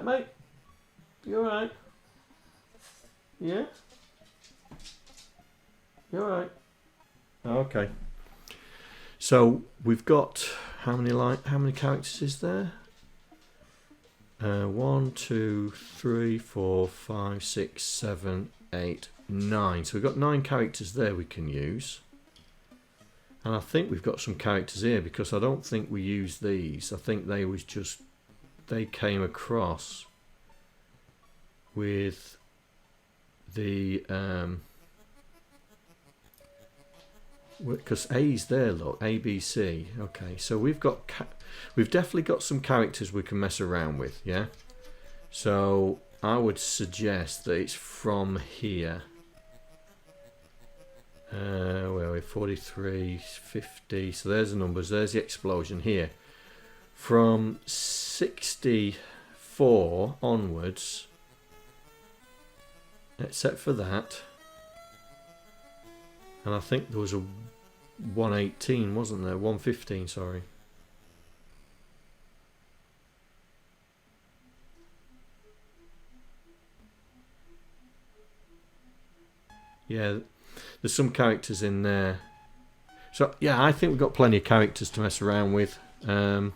Mate, you alright? Yeah? You alright? Okay. So we've got how many characters is there? 1, 2, 3, 4, 5, 6, 7, 8, 9. So we've got 9 characters there we can use. And I think we've got some characters here, because I don't think we used these. I think they came across with the because A's there, look, A, B, C. Okay, so we've definitely got some characters we can mess around with, yeah? So I would suggest that it's from here. Where are we? 43, 50. So there's the numbers. There's the explosion here. From 64 onwards, except for that, and I think there was a 118, wasn't there? 115, sorry. Yeah, there's some characters in there. So yeah, I think we've got plenty of characters to mess around with. But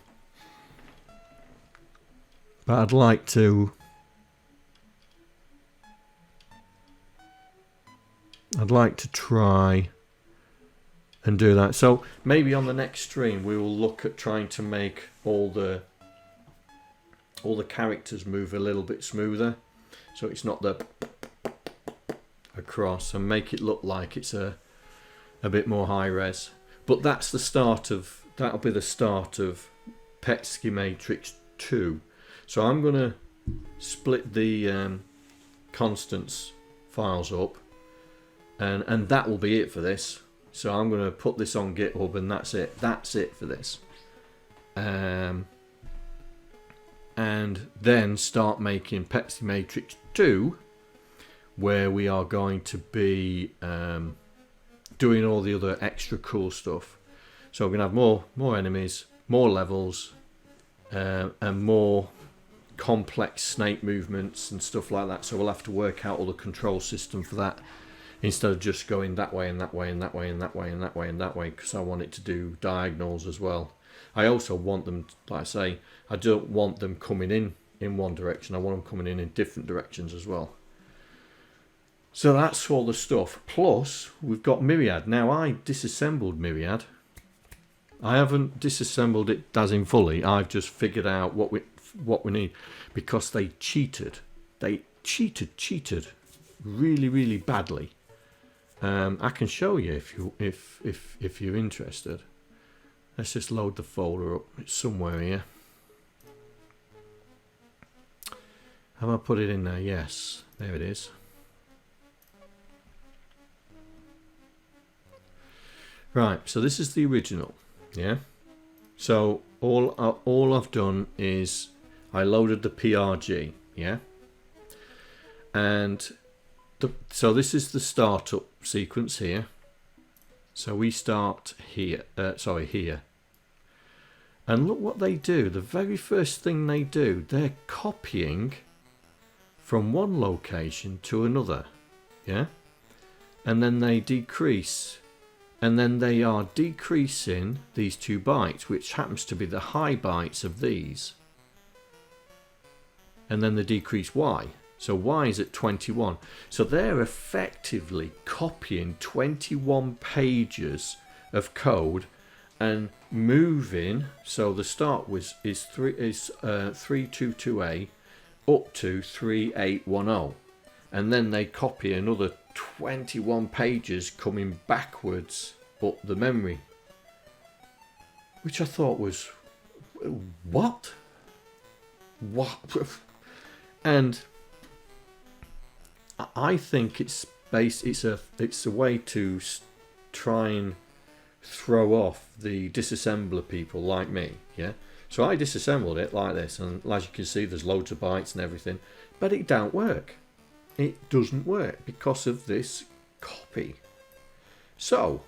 I'd like to try and do that. So maybe on the next stream we will look at trying to make all the characters move a little bit smoother, so it's not the across, and make it look like it's a bit more high res. But that'll be the start of Pesky Matrix 2. So I'm gonna split the constants files up, and that will be it for this. So I'm going to put this on GitHub, and that's it. That's it for this. And then start making Pesky Matrix 2, where we are going to be doing all the other extra cool stuff. So we're going to have more enemies, more levels, and more complex snake movements and stuff like that. So we'll have to work out all the control system for that, instead of just going that way and that way and that way and that way and that way and that way, because I want it to do diagonals as well. I also want them, like I say, I don't want them coming in one direction. I want them coming in different directions as well. So that's all the stuff. Plus, we've got Myriad. Now, I disassembled Myriad. I haven't disassembled it as in fully. I've just figured out what we need, because they cheated. They cheated really, really badly. I can show you if you're interested. Let's just load the folder up. It's somewhere here. Have I put it in there? Yes, there it is. Right, so this is the original, yeah. So all I've done is I loaded the PRG, yeah. And so this is the startup sequence here. So we start here, here. And look what they do. The very first thing they do, they're copying from one location to another, yeah. And then they decrease. And then they are decreasing these 2 bytes, which happens to be the high bytes of these. And then they decrease Y. So Y is at 21. So they're effectively copying 21 pages of code and moving. So the start is 322A up to 3810. And then they copy another 21 pages coming backwards up the memory, which I thought was what, and I think it's a way to try and throw off the disassembler people like me, yeah. So I disassembled it like this, and as you can see, there's loads of bytes and everything, but it don't work. It doesn't work because of this copy. So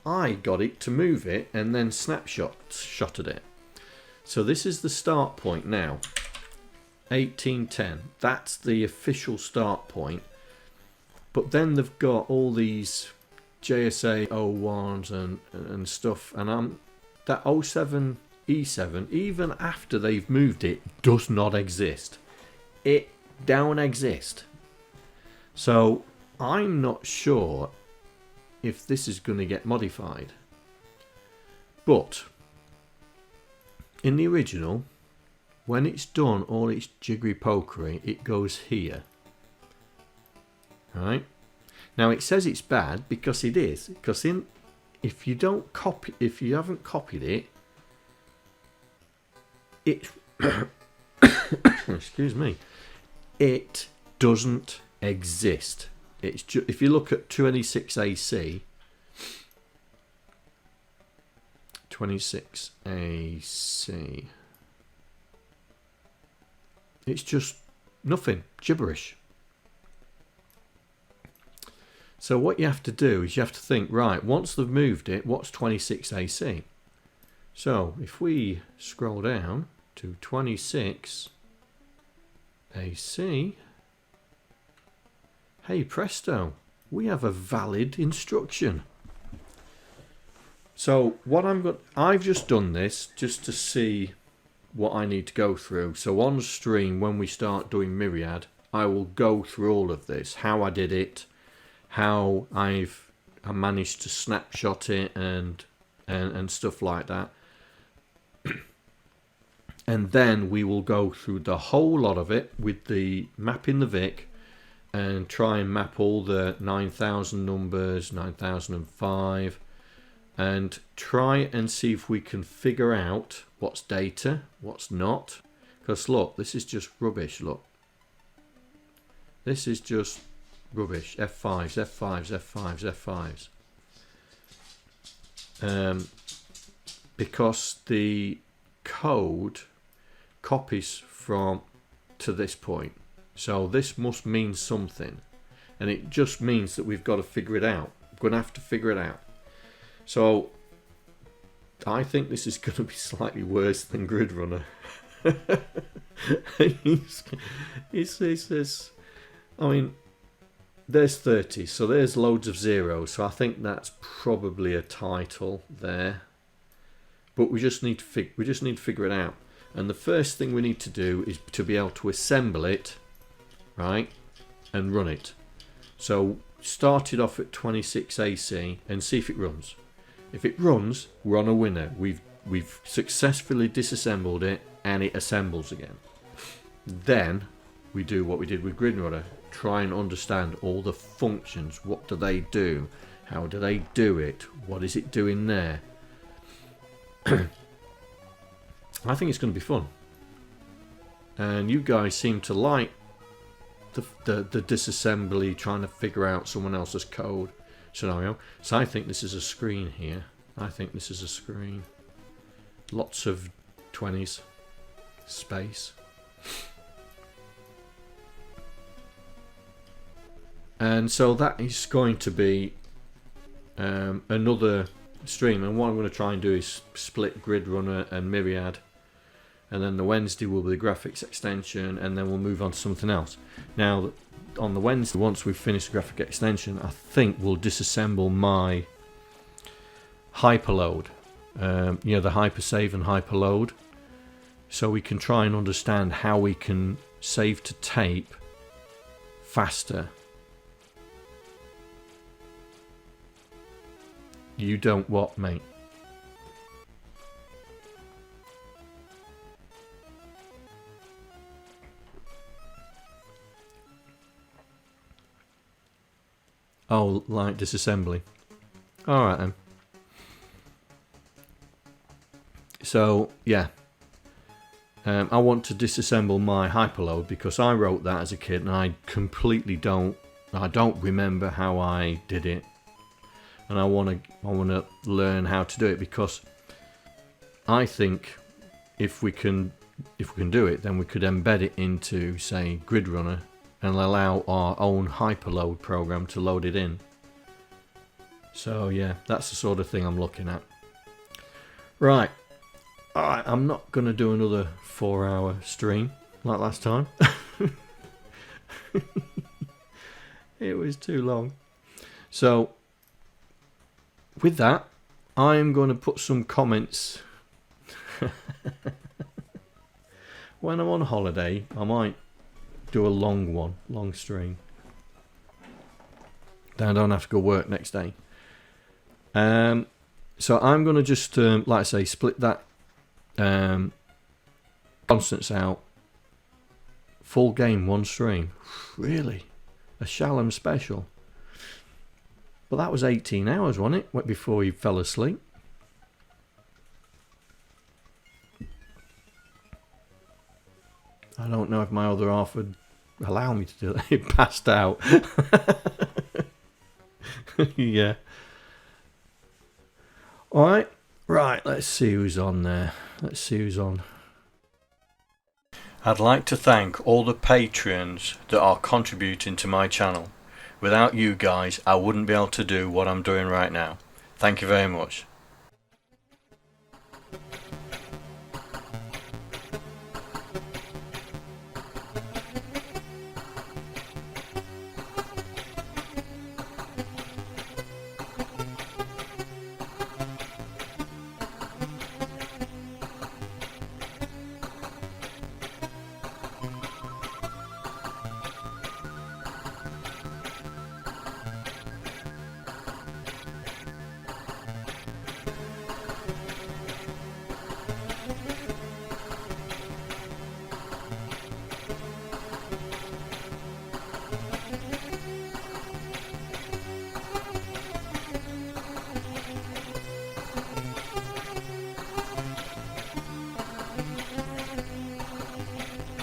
I got it to move it and then snapshotted it. So this is the start point now, 1810. That's the official start point. But then they've got all these JSA 01s and stuff, and that 07E7, even after they've moved it, does not exist. It don't exist. So I'm not sure if this is going to get modified, but in the original, when it's done all its jiggery pokery, it goes here. Right now it says it's bad because it is, because if you haven't copied it, excuse me, it doesn't exist. It's if you look at 26AC, it's just nothing, gibberish. So what you have to do is you have to think, right, once they've moved it, what's 26AC? So if we scroll down to 26AC, hey presto, we have a valid instruction. So what I've just done this just to see what I need to go through. So on stream, when we start doing Myriad, I will go through all of this, how I did it, how I managed to snapshot it and stuff like that. And then we will go through the whole lot of it with the mapping the VIC and try and map all the 9000 numbers, 9005, and try and see if we can figure out what's data, what's not. Because look, this is just rubbish, look. This is just rubbish. F5s, F5s, F5s, F5s. Because the code copies from to this point. So this must mean something. And it just means that we've got to figure it out. We're going to have to figure it out. So I think this is going to be slightly worse than GridRunner. It's I mean, there's 30, so there's loads of zeros. So I think that's probably a title there. But we just need to figure it out. And the first thing we need to do is to be able to assemble it, right, and run it. So start it off at 26 AC and see if it runs. If it runs, we're on a winner. We've successfully disassembled it and it assembles again. Then we do what we did with GridRunner. Try and understand all the functions. What do they do? How do they do it? What is it doing there? I think it's going to be fun. And you guys seem to like the disassembly, trying to figure out someone else's code scenario. So I think this is a screen here. I think this is a screen. Lots of 20s. Space. And so that is going to be another stream. And what I'm going to try and do is split GridRunner and Myriad. And then the Wednesday will be the graphics extension, and then we'll move on to something else. Now, on the Wednesday, once we've finished the graphic extension, I think we'll disassemble my hyperload. You know, the hypersave and hyperload. So we can try and understand how we can save to tape faster. You don't what, mate? Oh, like disassembly. Alright then. So, yeah. I want to disassemble my hyperload because I wrote that as a kid and I completely don't remember how I did it. And I want to learn how to do it, because I think if we can do it, then we could embed it into, say, GridRunner and allow our own hyperload program to load it in. So yeah, that's the sort of thing I'm looking at. Right. Alright, I'm not going to do another 4-hour stream like last time. It was too long. So, with that, I'm going to put some comments. When I'm on holiday, I might do a long stream. Then I don't have to go work next day. So I'm going to just, like I say, split that constants out. Full game, one stream. Really? A Shallan special. But that was 18 hours, wasn't it? Before you fell asleep. I don't know if my other half would allow me to do that. It passed out. Yeah. Alright. Right, let's see who's on there. Let's see who's on. I'd like to thank all the patrons that are contributing to my channel. Without you guys, I wouldn't be able to do what I'm doing right now. Thank you very much.